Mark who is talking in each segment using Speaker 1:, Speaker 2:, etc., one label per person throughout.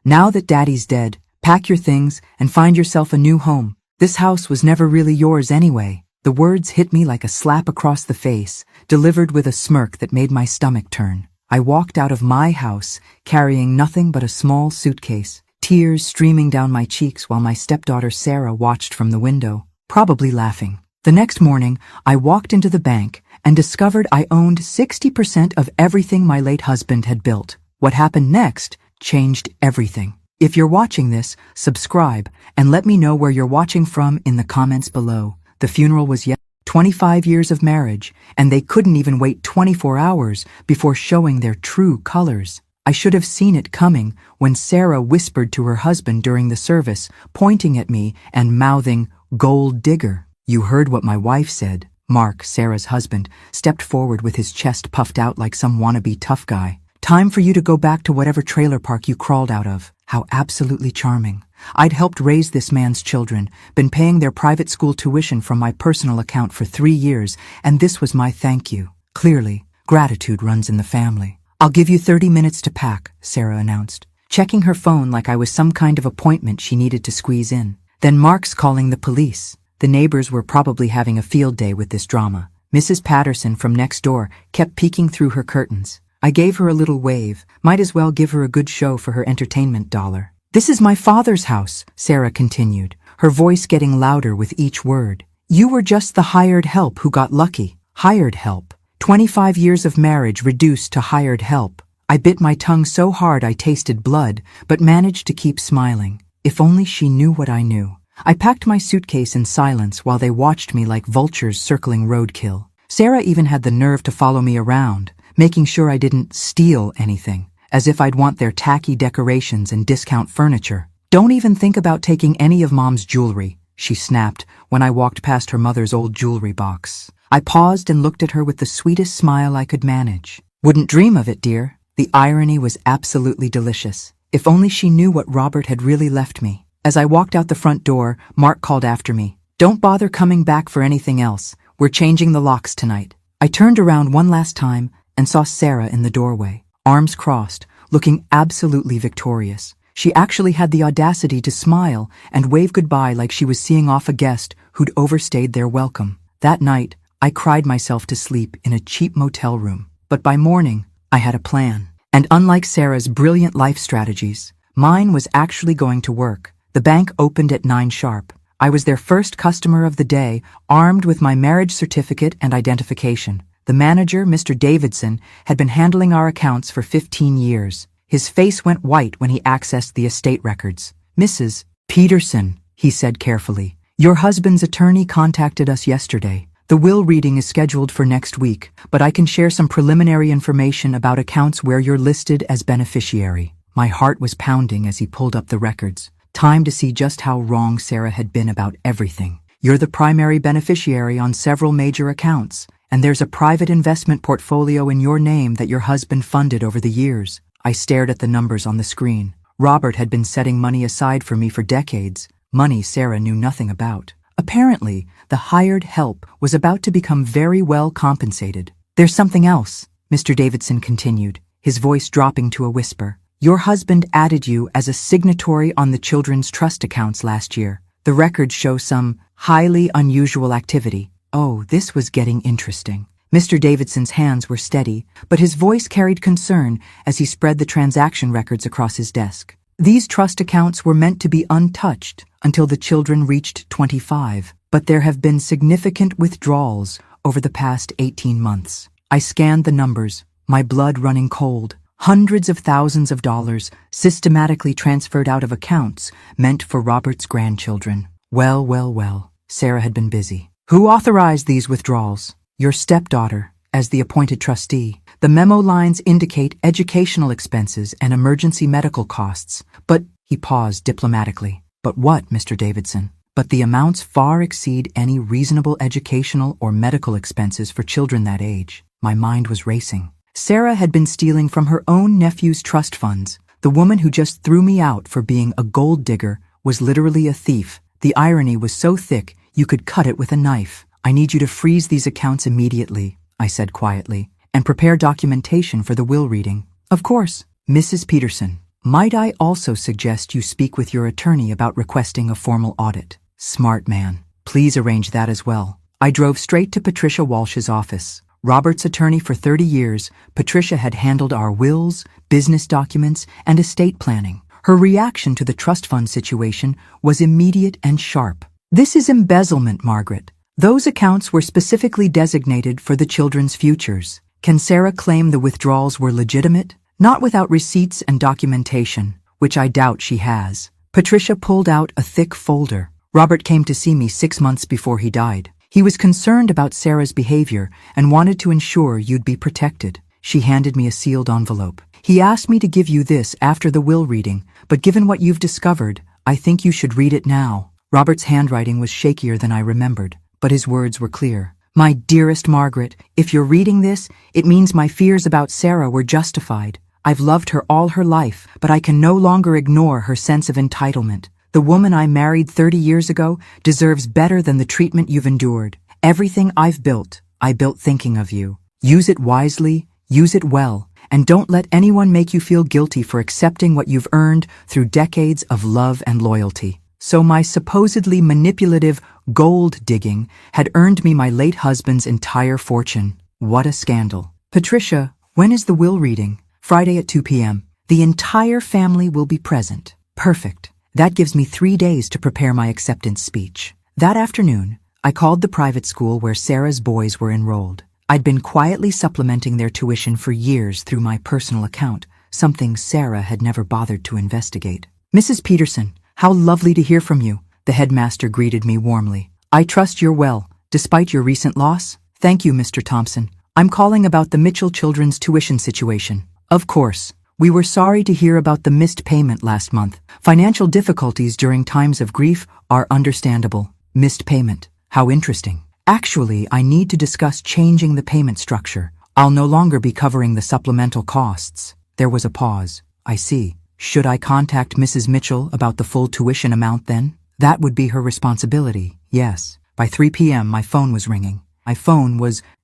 Speaker 1: Now that Daddy's dead, pack your things and find yourself a new home. This house was never really yours anyway." The words hit me like a slap across the face, delivered with a smirk that made my stomach turn. I walked out of my house, carrying nothing but a small suitcase, tears streaming down my cheeks while my stepdaughter Sarah watched from the window, probably laughing. The next morning, I walked into the bank and discovered I owned 60% of everything my late husband had built. What happened next changed everything. If you're watching this, subscribe and let me know where you're watching from in the comments below. The funeral was 25 years of marriage, and they couldn't even wait 24 hours before showing their true colors. I should have seen it coming when Sarah whispered to her husband during the service, pointing at me and mouthing, "Gold digger." "You heard what my wife said." Mark, Sarah's husband, stepped forward with his chest puffed out like some wannabe tough guy. "Time for you to go back to whatever trailer park you crawled out of." How absolutely charming. I'd helped raise this man's children, been paying their private school tuition from my personal account for 3 years, and this was my thank you. Clearly, gratitude runs in the family. "I'll give you 30 minutes to pack," Sarah announced, checking her phone like I was some kind of appointment she needed to squeeze in. Then Mark's calling the police. The neighbors were probably having a field day with this drama. Mrs. Patterson from next door kept peeking through her curtains. I gave her a little wave. Might as well give her a good show for her entertainment dollar. "This is my father's house," Sarah continued, her voice getting louder with each word. "You were just the hired help who got lucky." Hired help. 25 years of marriage reduced to hired help. I bit my tongue so hard I tasted blood, but managed to keep smiling. If only she knew what I knew. I packed my suitcase in silence while they watched me like vultures circling roadkill. Sarah even had the nerve to follow me around, making sure I didn't steal anything, as if I'd want their tacky decorations and discount furniture. "Don't even think about taking any of Mom's jewelry," she snapped when I walked past her mother's old jewelry box. I paused and looked at her with the sweetest smile I could manage. "Wouldn't dream of it, dear." The irony was absolutely delicious. If only she knew what Robert had really left me. As I walked out the front door, Mark called after me. "Don't bother coming back for anything else. We're changing the locks tonight." I turned around one last time and saw Sarah in the doorway, arms crossed, looking absolutely victorious. She actually had the audacity to smile and wave goodbye like she was seeing off a guest who'd overstayed their welcome. That night, I cried myself to sleep in a cheap motel room. But by morning, I had a plan. And unlike Sarah's brilliant life strategies, mine was actually going to work. The bank opened at 9 sharp. I was their first customer of the day, armed with my marriage certificate and identification. The manager, Mr. Davidson, had been handling our accounts for 15 years. His face went white when he accessed the estate records. "Mrs. Peterson," he said carefully, "your husband's attorney contacted us yesterday. The will reading is scheduled for next week, but I can share some preliminary information about accounts where you're listed as beneficiary." My heart was pounding as he pulled up the records. Time to see just how wrong Sarah had been about everything. "You're the primary beneficiary on several major accounts, and there's a private investment portfolio in your name that your husband funded over the years." I stared at the numbers on the screen. Robert had been setting money aside for me for decades, money Sarah knew nothing about. Apparently, the hired help was about to become very well compensated. "There's something else," Mr. Davidson continued, his voice dropping to a whisper. "Your husband added you as a signatory on the children's trust accounts last year. The records show some highly unusual activity." Oh, this was getting interesting. Mr. Davidson's hands were steady, but his voice carried concern as he spread the transaction records across his desk. "These trust accounts were meant to be untouched until the children reached 25, but there have been significant withdrawals over the past 18 months. I scanned the numbers, my blood running cold. Hundreds of thousands of dollars systematically transferred out of accounts meant for Robert's grandchildren. Well, Sarah had been busy. "Who authorized these withdrawals?" "Your stepdaughter, as the appointed trustee. The memo lines indicate educational expenses and emergency medical costs. But," he paused diplomatically. "But what, Mr. Davidson?" "But the amounts far exceed any reasonable educational or medical expenses for children that age." My mind was racing. Sarah had been stealing from her own nephew's trust funds. The woman who just threw me out for being a gold digger was literally a thief. The irony was so thick you could cut it with a knife. "I need you to freeze these accounts immediately," I said quietly, "and prepare documentation for the will reading." "Of course, Mrs. Peterson." Might I also suggest you speak with your attorney about requesting a formal audit? Smart man. Please arrange that as well. I drove straight to Patricia Walsh's office. Robert's attorney for 30 years, Patricia had handled our wills, business documents, and estate planning. Her reaction to the trust fund situation was immediate and sharp. This is embezzlement, Margaret. Those accounts were specifically designated for the children's futures. Can Sarah claim the withdrawals were legitimate? Not without receipts and documentation, which I doubt she has. Patricia pulled out a thick folder. Robert came to see me 6 months before he died. He was concerned about Sarah's behavior and wanted to ensure you'd be protected. She handed me a sealed envelope. He asked me to give you this after the will reading, but given what you've discovered, I think you should read it now. Robert's handwriting was shakier than I remembered, but his words were clear. My dearest Margaret, if you're reading this, it means my fears about Sarah were justified. I've loved her all her life, but I can no longer ignore her sense of entitlement. The woman I married 30 years ago deserves better than the treatment you've endured. Everything I've built, I built thinking of you. Use it wisely, use it well, and don't let anyone make you feel guilty for accepting what you've earned through decades of love and loyalty. So my supposedly manipulative gold digging had earned me my late husband's entire fortune. What a scandal. Patricia, when is the will reading? Friday at 2 p.m. The entire family will be present. Perfect. That gives me 3 days to prepare my acceptance speech. That afternoon, I called the private school where Sarah's boys were enrolled. I'd been quietly supplementing their tuition for years through my personal account, something Sarah had never bothered to investigate. Mrs. Peterson, how lovely to hear from you, the headmaster greeted me warmly. I trust you're well, despite your recent loss. Thank you, Mr. Thompson. I'm calling about the Mitchell children's tuition situation. Of course. We were sorry to hear about the missed payment last month. Financial difficulties during times of grief are understandable. Missed payment. How interesting. Actually, I need to discuss changing the payment structure. I'll no longer be covering the supplemental costs. There was a pause. I see. Should I contact Mrs. Mitchell about the full tuition amount then? That would be her responsibility, yes. By 3 p.m. my phone was ringing.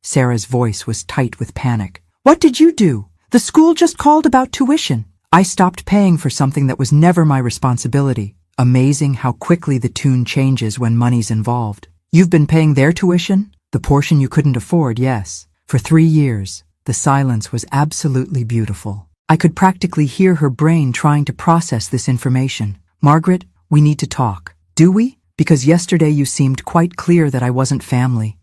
Speaker 1: Sarah's voice was tight with panic. What did you do? The school just called about tuition. I stopped paying for something that was never my responsibility. Amazing how quickly the tune changes when money's involved. You've been paying their tuition? The portion you couldn't afford, yes. For 3 years. The silence was absolutely beautiful. I could practically hear her brain trying to process this information. Margaret, we need to talk. Do we? Because yesterday you seemed quite clear that I wasn't family.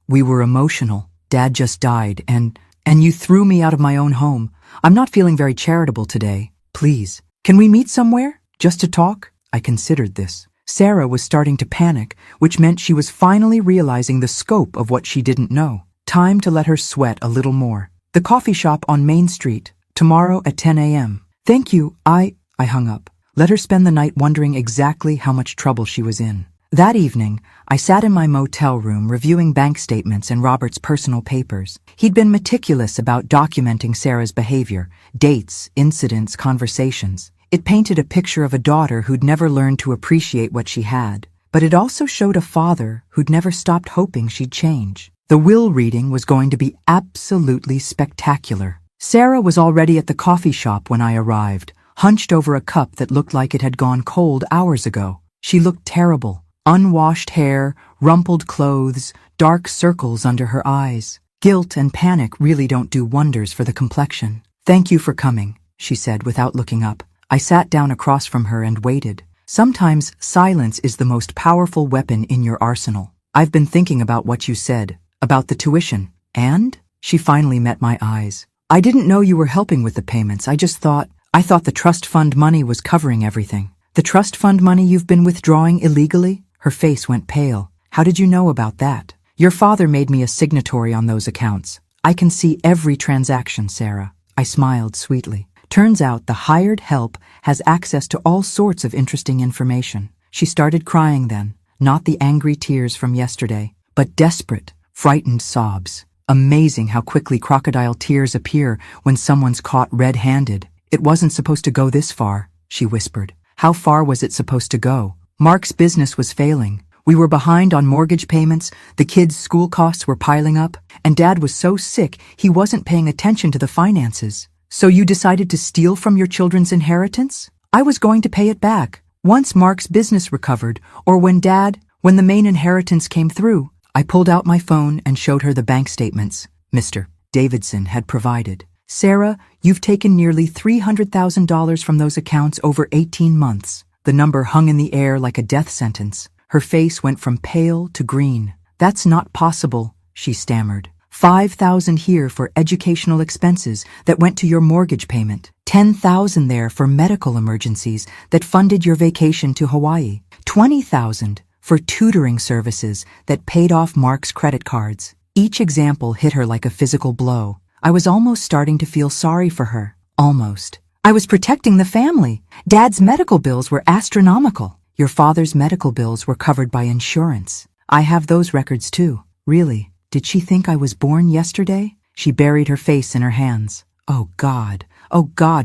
Speaker 1: We were emotional. Dad just died, and you threw me out of my own home. I'm not feeling very charitable today. Please, can we meet somewhere? Just to talk? I considered this. Sarah was starting to panic, which meant she was finally realizing the scope of what she didn't know. Time to let her sweat a little more. The coffee shop on Main Street, tomorrow at 10 a.m. Thank you, I hung up. Let her spend the night wondering exactly how much trouble she was in. That evening, I sat in my motel room reviewing bank statements and Robert's personal papers. He'd been meticulous about documenting Sarah's behavior, dates, incidents, conversations. It painted a picture of a daughter who'd never learned to appreciate what she had, but it also showed a father who'd never stopped hoping she'd change. The will reading was going to be absolutely spectacular. Sarah was already at the coffee shop when I arrived, hunched over a cup that looked like it had gone cold hours ago. She looked terrible. Unwashed hair, rumpled clothes, dark circles under her eyes. Guilt and panic really don't do wonders for the complexion. Thank you for coming, she said without looking up. I sat down across from her and waited. Sometimes silence is the most powerful weapon in your arsenal. I've been thinking about what you said, about the tuition. And? She finally met my eyes. I didn't know you were helping with the payments. I thought the trust fund money was covering everything. The trust fund money you've been withdrawing illegally? Her face went pale. How did you know about that? Your father made me a signatory on those accounts. I can see every transaction, Sarah. I smiled sweetly. Turns out the hired help has access to all sorts of interesting information. She started crying then, not the angry tears from yesterday, but desperate, frightened sobs. Amazing how quickly crocodile tears appear when someone's caught red-handed. It wasn't supposed to go this far, she whispered. How far was it supposed to go? Mark's business was failing. We were behind on mortgage payments, the kids' school costs were piling up, and Dad was so sick he wasn't paying attention to the finances. So you decided to steal from your children's inheritance? I was going to pay it back. Once Mark's business recovered, or when the main inheritance came through. I pulled out my phone and showed her the bank statements Mr. Davidson had provided. Sarah, you've taken nearly $300,000 from those accounts over 18 months. The number hung in the air like a death sentence. Her face went from pale to green. That's not possible, she stammered. $5,000 here for educational expenses that went to your mortgage payment. $10,000 there for medical emergencies that funded your vacation to Hawaii. $20,000 for tutoring services that paid off Mark's credit cards. Each example hit her like a physical blow. I was almost starting to feel sorry for her. Almost. I was protecting the family. Dad's medical bills were astronomical. Your father's medical bills were covered by insurance. I have those records too. Really? Did she think I was born yesterday? She buried her face in her hands. Oh God,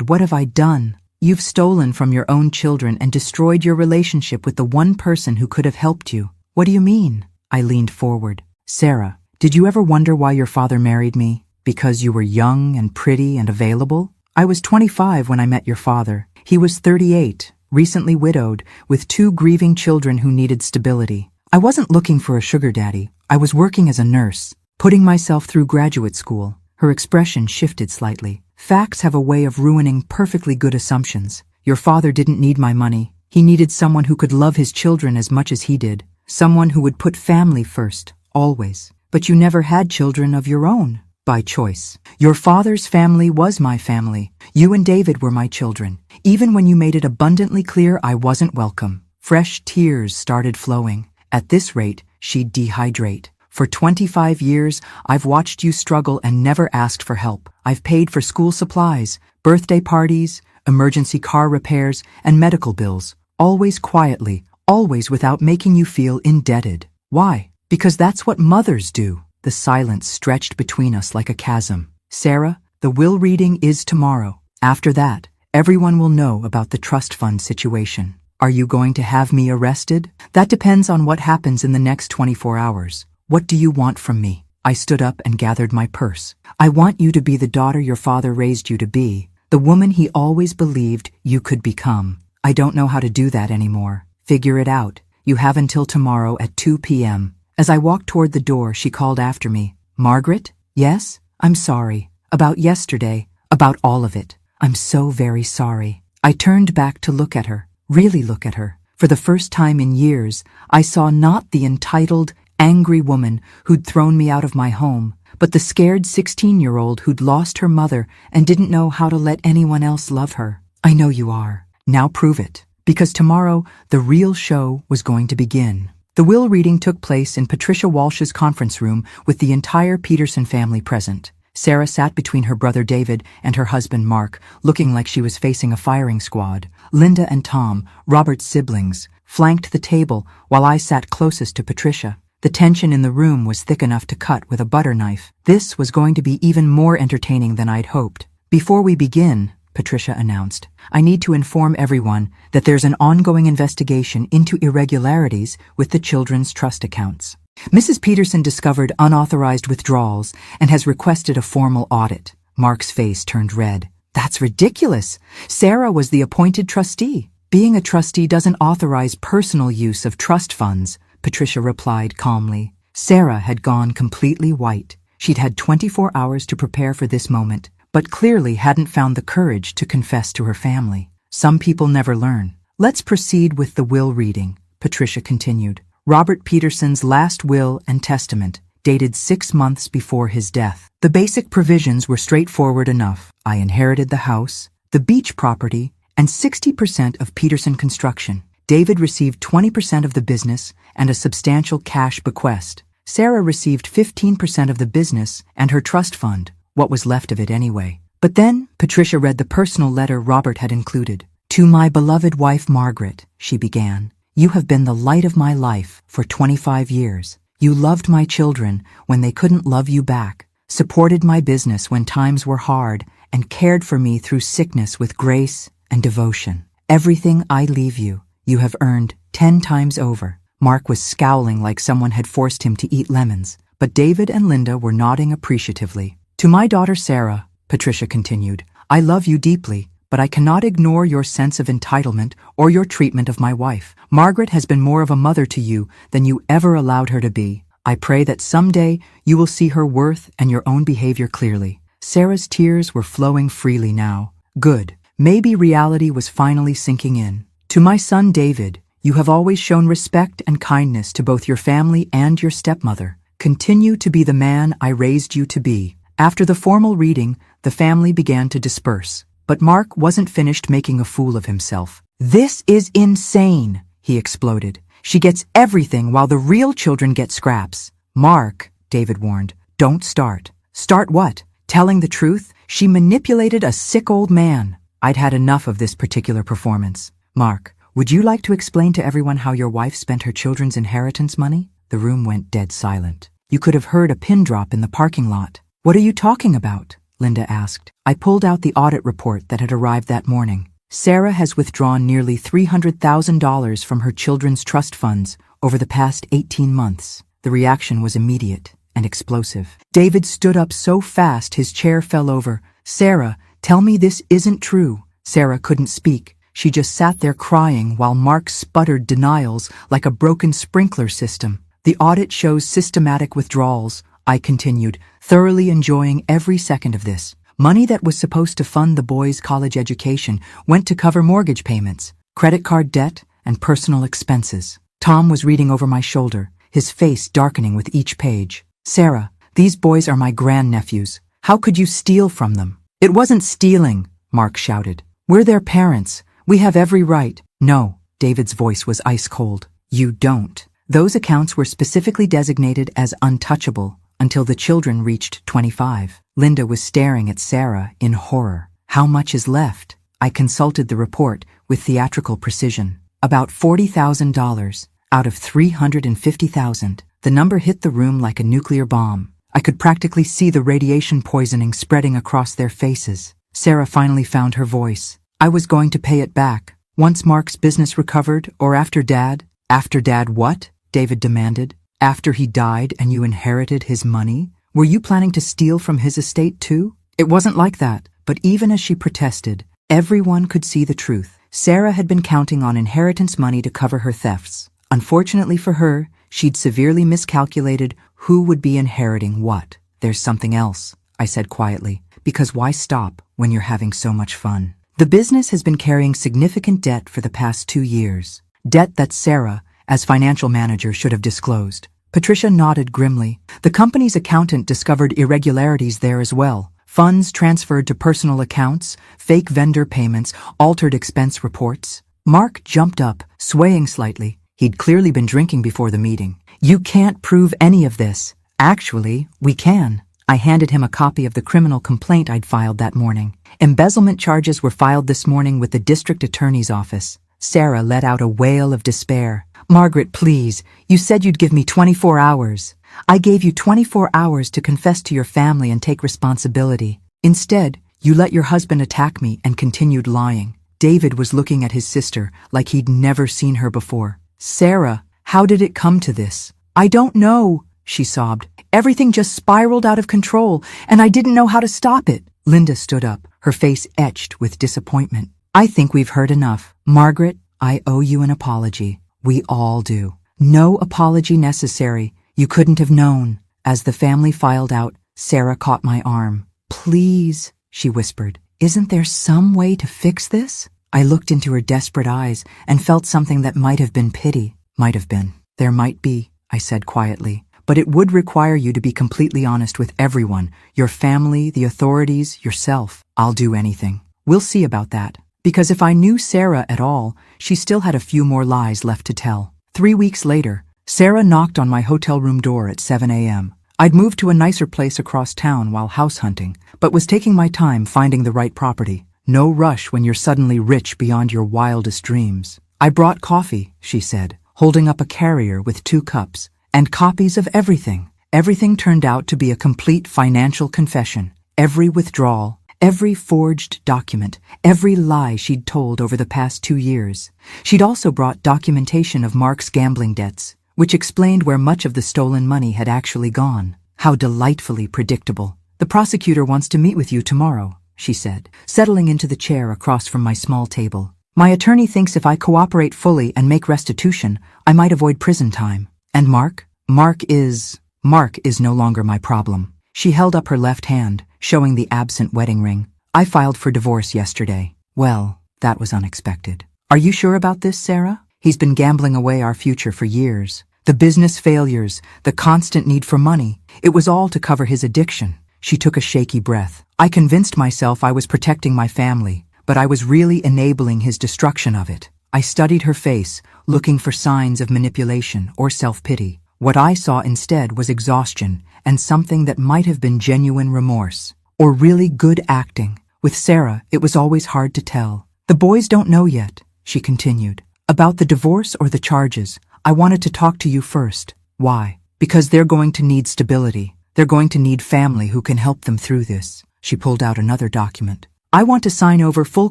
Speaker 1: what have I done? You've stolen from your own children and destroyed your relationship with the one person who could have helped you. What do you mean? I leaned forward. Sarah, did you ever wonder why your father married me? Because you were young and pretty and available? I was 25 when I met your father. He was 38, recently widowed, with 2 grieving children who needed stability. I wasn't looking for a sugar daddy. I was working as a nurse, putting myself through graduate school. Her expression shifted slightly. Facts have a way of ruining perfectly good assumptions. Your father didn't need my money. He needed someone who could love his children as much as he did. Someone who would put family first, always. But you never had children of your own, by choice. Your father's family was my family. You and David were my children. Even when you made it abundantly clear I wasn't welcome. Fresh tears started flowing. At this rate, she'd dehydrate. For 25 years, I've watched you struggle and never asked for help. I've paid for school supplies, birthday parties, emergency car repairs, and medical bills. Always quietly, always without making you feel indebted. Why? Because that's what mothers do. The silence stretched between us like a chasm. Sarah, the will reading is tomorrow. After that, everyone will know about the trust fund situation. Are you going to have me arrested? That depends on what happens in the next 24 hours. What do you want from me? I stood up and gathered my purse. I want you to be the daughter your father raised you to be, the woman he always believed you could become. I don't know how to do that anymore. Figure it out. You have until tomorrow at 2 p.m. As I walked toward the door, she called after me. Margaret? Yes? I'm sorry. About yesterday. About all of it. I'm so very sorry. I turned back to look at her. Really look at her. For the first time in years, I saw not the entitled, angry woman who'd thrown me out of my home, but the scared 16-year-old who'd lost her mother and didn't know how to let anyone else love her. I know you are. Now prove it. Because tomorrow, the real show was going to begin. The will reading took place in Patricia Walsh's conference room with the entire Peterson family present. Sarah sat between her brother David and her husband Mark, looking like she was facing a firing squad. Linda and Tom, Robert's siblings, flanked the table while I sat closest to Patricia. The tension in the room was thick enough to cut with a butter knife. This was going to be even more entertaining than I'd hoped. Before we begin, Patricia announced, I need to inform everyone that there's an ongoing investigation into irregularities with the children's trust accounts. Mrs. Peterson discovered unauthorized withdrawals and has requested a formal audit. Mark's face turned red. That's ridiculous. Sarah was the appointed trustee. Being a trustee doesn't authorize personal use of trust funds, Patricia replied calmly. Sarah had gone completely white. She'd had 24 hours to prepare for this moment, but clearly hadn't found the courage to confess to her family. Some people never learn. Let's proceed with the will reading, Patricia continued. Robert Peterson's last will and testament, dated 6 months before his death. The basic provisions were straightforward enough. I inherited the house, the beach property, and 60% of Peterson Construction. David received 20% of the business and a substantial cash bequest. Sarah received 15% of the business and her trust fund, what was left of it anyway. But then, Patricia read the personal letter Robert had included. To my beloved wife Margaret, she began, you have been the light of my life for 25 years. You loved my children when they couldn't love you back, supported my business when times were hard, and cared for me through sickness with grace and devotion. Everything I leave you, you have earned 10 times over. Mark was scowling like someone had forced him to eat lemons, but David and Linda were nodding appreciatively. To my daughter Sarah, Patricia continued, I love you deeply, but I cannot ignore your sense of entitlement or your treatment of my wife. Margaret has been more of a mother to you than you ever allowed her to be. I pray that someday you will see her worth and your own behavior clearly." Sarah's tears were flowing freely now. Good. Maybe reality was finally sinking in. "To my son David, you have always shown respect and kindness to both your family and your stepmother. Continue to be the man I raised you to be." After the formal reading, the family began to disperse. But Mark wasn't finished making a fool of himself. "This is insane," he exploded. "She gets everything while the real children get scraps." "Mark," David warned, "don't start." "Start what? Telling the truth? She manipulated a sick old man." I'd had enough of this particular performance. "Mark, would you like to explain to everyone how your wife spent her children's inheritance money?" The room went dead silent. You could have heard a pin drop in the parking lot. "What are you talking about?" Linda asked. I pulled out the audit report that had arrived that morning. Sarah has withdrawn nearly $300,000 from her children's trust funds over the past 18 months. The reaction was immediate and explosive. David stood up so fast his chair fell over. "Sarah, tell me this isn't true." Sarah couldn't speak. She just sat there crying while Mark sputtered denials like a broken sprinkler system. "The audit shows systematic withdrawals," I continued, thoroughly enjoying every second of this. "Money that was supposed to fund the boys' college education went to cover mortgage payments, credit card debt, and personal expenses." Tom was reading over my shoulder, his face darkening with each page. "Sarah, these boys are my grandnephews. How could you steal from them?" "It wasn't stealing," Mark shouted. "We're their parents. We have every right." "No," David's voice was ice cold. "You don't. Those accounts were specifically designated as untouchable until the children reached 25. Linda was staring at Sarah in horror. "How much is left?" I consulted the report with theatrical precision. "About $40,000 out of $350,000. The number hit the room like a nuclear bomb. I could practically see the radiation poisoning spreading across their faces. Sarah finally found her voice. "I was going to pay it back. Once Mark's business recovered, or after Dad." "After Dad what?" David demanded. "After he died and you inherited his money? Were you planning to steal from his estate too?" "It wasn't like that." But even as she protested, everyone could see the truth. Sarah had been counting on inheritance money to cover her thefts. Unfortunately for her, she'd severely miscalculated who would be inheriting what. "There's something else," I said quietly, "because why stop when you're having so much fun?" The business has been carrying significant debt for the past 2 years. Debt that Sarah, as financial manager, should have disclosed. Patricia nodded grimly. The company's accountant discovered irregularities there as well. Funds transferred to personal accounts, fake vendor payments, altered expense reports. Mark jumped up, swaying slightly. He'd clearly been drinking before the meeting. "You can't prove any of this." "Actually, we can." I handed him a copy of the criminal complaint I'd filed that morning. Embezzlement charges were filed this morning with the district attorney's office. Sarah let out a wail of despair. "Margaret, please, you said you'd give me 24 hours. I gave you 24 hours to confess to your family and take responsibility. Instead, you let your husband attack me and continued lying." David was looking at his sister like he'd never seen her before. "Sarah, how did it come to this?" "I don't know," she sobbed. "Everything just spiraled out of control, and I didn't know how to stop it." Linda stood up, her face etched with disappointment. "I think we've heard enough. Margaret, I owe you an apology. We all do." "No apology necessary. You couldn't have known." As the family filed out, Sarah caught my arm. "Please," she whispered, "isn't there some way to fix this?" I looked into her desperate eyes and felt something that might have been pity. "Might have been. There might be," I said quietly. "But it would require you to be completely honest with everyone, your family, the authorities, yourself." "I'll do anything. We'll see about that." Because if I knew Sarah at all, she still had a few more lies left to tell. 3 weeks later, Sarah knocked on my hotel room door at 7 a.m. I'd moved to a nicer place across town while house hunting, but was taking my time finding the right property. No rush when you're suddenly rich beyond your wildest dreams. "I brought coffee," she said, holding up a carrier with 2 cups, "and copies of everything." Everything turned out to be a complete financial confession. Every withdrawal, every forged document, every lie she'd told over the past 2 years. She'd also brought documentation of Mark's gambling debts, which explained where much of the stolen money had actually gone. How delightfully predictable. "The prosecutor wants to meet with you tomorrow," she said, settling into the chair across from my small table. My attorney thinks if I cooperate fully and make restitution, I might avoid prison time. And Mark? Mark is no longer my problem. She held up her left hand, showing the absent wedding ring. I filed for divorce yesterday. Well, that was unexpected. Are you sure about this, Sarah? He's been gambling away our future for years. The business failures, the constant need for money, it was all to cover his addiction. She took a shaky breath. I convinced myself I was protecting my family, but I was really enabling his destruction of it. I studied her face, looking for signs of manipulation or self-pity. What I saw instead was exhaustion and something that might have been genuine remorse or really good acting. With Sarah, it was always hard to tell. The boys don't know yet, she continued. About the divorce or the charges, I wanted to talk to you first. Why? Because they're going to need stability. They're going to need family who can help them through this. She pulled out another document. I want to sign over full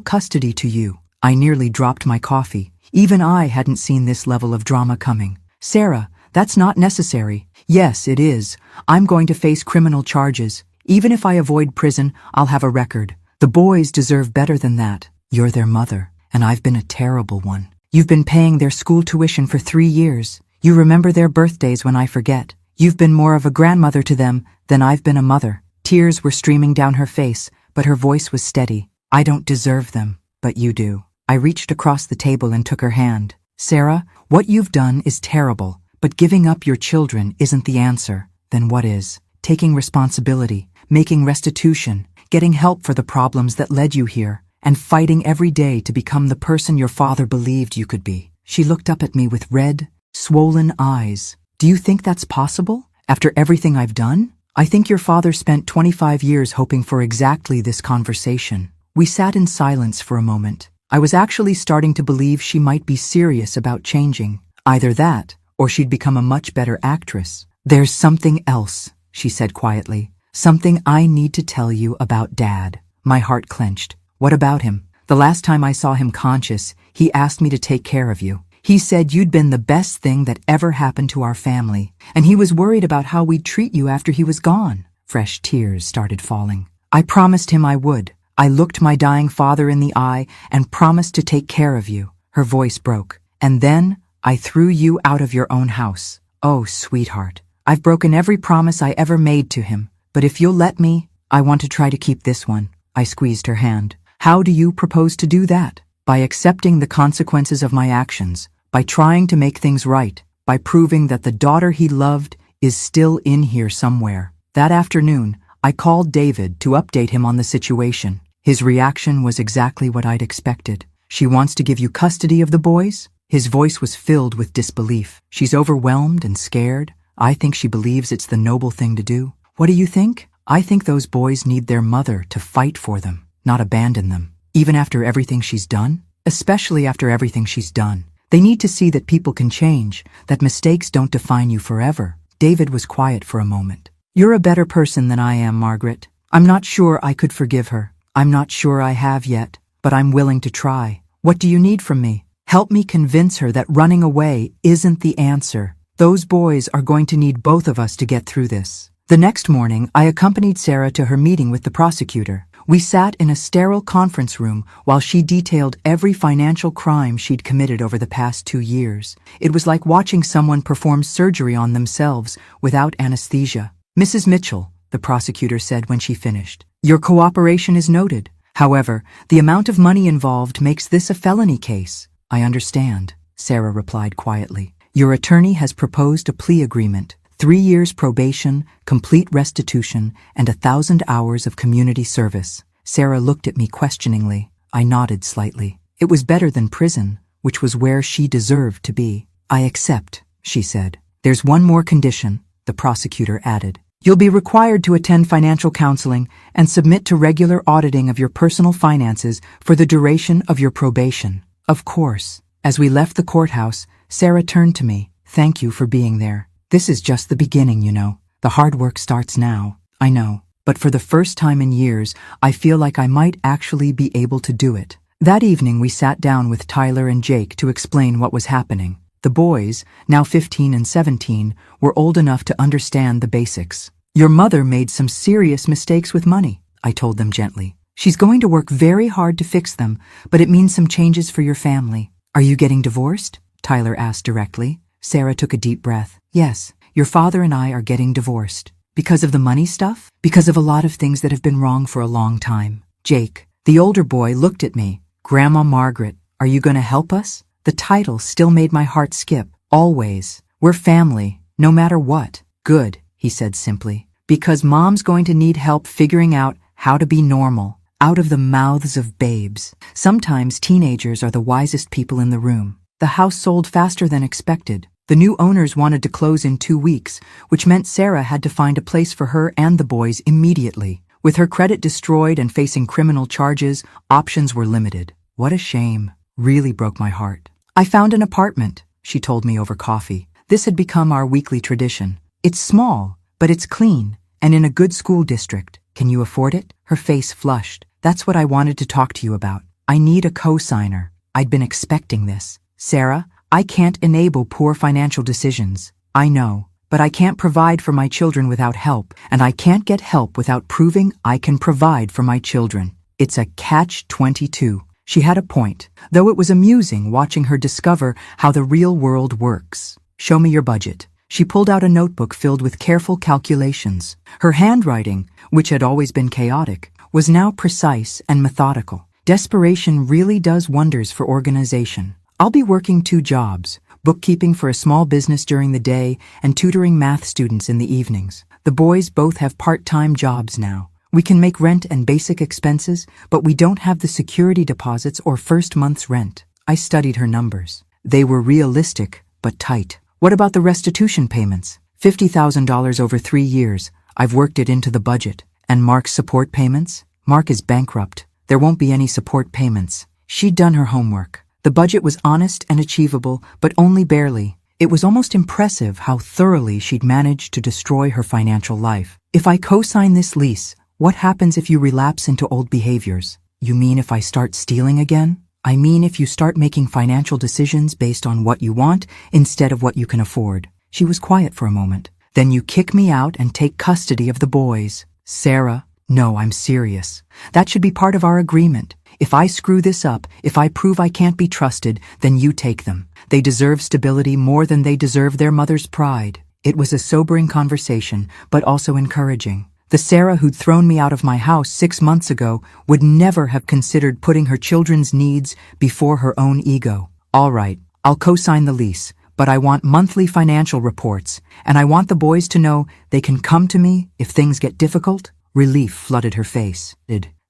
Speaker 1: custody to you. I nearly dropped my coffee. Even I hadn't seen this level of drama coming. Sarah, that's not necessary. Yes, it is. I'm going to face criminal charges. Even if I avoid prison, I'll have a record. The boys deserve better than that. You're their mother, and I've been a terrible one. You've been paying their school tuition for 3 years. You remember their birthdays when I forget. You've been more of a grandmother to them than I've been a mother. Tears were streaming down her face, but her voice was steady. I don't deserve them, but you do. I reached across the table and took her hand. Sarah, what you've done is terrible, but giving up your children isn't the answer. Then what is? Taking responsibility, making restitution, getting help for the problems that led you here, and fighting every day to become the person your father believed you could be. She looked up at me with red, swollen eyes. Do you think that's possible? After everything I've done? I think your father spent 25 years hoping for exactly this conversation. We sat in silence for a moment. I was actually starting to believe she might be serious about changing. Either that, or she'd become a much better actress. There's something else, she said quietly. Something I need to tell you about Dad. My heart clenched. What about him? The last time I saw him conscious, he asked me to take care of you. He said you'd been the best thing that ever happened to our family, and he was worried about how we'd treat you after he was gone. Fresh tears started falling. I promised him I would. I looked my dying father in the eye and promised to take care of you. Her voice broke. And then I threw you out of your own house. Oh, sweetheart. I've broken every promise I ever made to him, but if you'll let me, I want to try to keep this one. I squeezed her hand. How do you propose to do that? By accepting the consequences of my actions, by trying to make things right, by proving that the daughter he loved is still in here somewhere. That afternoon, I called David to update him on the situation. His reaction was exactly what I'd expected. She wants to give you custody of the boys? His voice was filled with disbelief. She's overwhelmed and scared. I think she believes it's the noble thing to do. What do you think? I think those boys need their mother to fight for them, not abandon them. Even after everything she's done? Especially after everything she's done. They need to see that people can change, that mistakes don't define you forever. David was quiet for a moment. You're a better person than I am, Margaret. I'm not sure I could forgive her. I'm not sure I have yet, but I'm willing to try. What do you need from me? Help me convince her that running away isn't the answer. Those boys are going to need both of us to get through this. The next morning, I accompanied Sarah to her meeting with the prosecutor. We sat in a sterile conference room while she detailed every financial crime she'd committed over the past 2 years. It was like watching someone perform surgery on themselves without anesthesia. Mrs. Mitchell, the prosecutor said when she finished, your cooperation is noted. However, the amount of money involved makes this a felony case. I understand, Sarah replied quietly. Your attorney has proposed a plea agreement. 3 years probation, complete restitution, and 1,000 hours of community service. Sarah looked at me questioningly. I nodded slightly. It was better than prison, which was where she deserved to be. I accept, she said. There's one more condition, the prosecutor added. You'll be required to attend financial counseling and submit to regular auditing of your personal finances for the duration of your probation. Of course. As we left the courthouse, Sarah turned to me. Thank you for being there. This is just the beginning, you know. The hard work starts now. I know. But for the first time in years, I feel like I might actually be able to do it. That evening, we sat down with Tyler and Jake to explain what was happening. The boys, now 15 and 17, were old enough to understand the basics. Your mother made some serious mistakes with money, I told them gently. She's going to work very hard to fix them, but it means some changes for your family. Are you getting divorced? Tyler asked directly. Sarah took a deep breath. Yes, your father and I are getting divorced. Because of the money stuff? Because of a lot of things that have been wrong for a long time. Jake, the older boy, looked at me. Grandma Margaret, are you going to help us? The title still made my heart skip. Always. We're family, no matter what. Good, he said simply. Because Mom's going to need help figuring out how to be normal, out of the mouths of babes. Sometimes teenagers are the wisest people in the room. The house sold faster than expected. The new owners wanted to close in 2 weeks, which meant Sarah had to find a place for her and the boys immediately. With her credit destroyed and facing criminal charges, options were limited. What a shame. Really broke my heart. I found an apartment, she told me over coffee. This had become our weekly tradition. It's small, but it's clean, and in a good school district. Can you afford it? Her face flushed. That's what I wanted to talk to you about. I need a co-signer. I'd been expecting this. Sarah, I can't enable poor financial decisions. I know, but I can't provide for my children without help, and I can't get help without proving I can provide for my children. It's a catch-22. She had a point, though it was amusing watching her discover how the real world works. Show me your budget. She pulled out a notebook filled with careful calculations. Her handwriting, which had always been chaotic, was now precise and methodical. Desperation really does wonders for organization. I'll be working 2 jobs, bookkeeping for a small business during the day and tutoring math students in the evenings. The boys both have part-time jobs now. We can make rent and basic expenses, but we don't have the security deposits or first month's rent. I studied her numbers. They were realistic, but tight. What about the restitution payments? $50,000 over 3 years. I've worked it into the budget. And Mark's support payments? Mark is bankrupt. There won't be any support payments. She'd done her homework. The budget was honest and achievable, but only barely. It was almost impressive how thoroughly she'd managed to destroy her financial life. If I co-sign this lease, what happens if you relapse into old behaviors? You mean if I start stealing again? I mean if you start making financial decisions based on what you want instead of what you can afford. She was quiet for a moment. Then you kick me out and take custody of the boys. Sarah, no, I'm serious. That should be part of our agreement. If I screw this up, if I prove I can't be trusted, then you take them. They deserve stability more than they deserve their mother's pride. It was a sobering conversation, but also encouraging. The Sarah who'd thrown me out of my house 6 months ago would never have considered putting her children's needs before her own ego. All right, I'll co-sign the lease, but I want monthly financial reports, and I want the boys to know they can come to me if things get difficult. Relief flooded her face.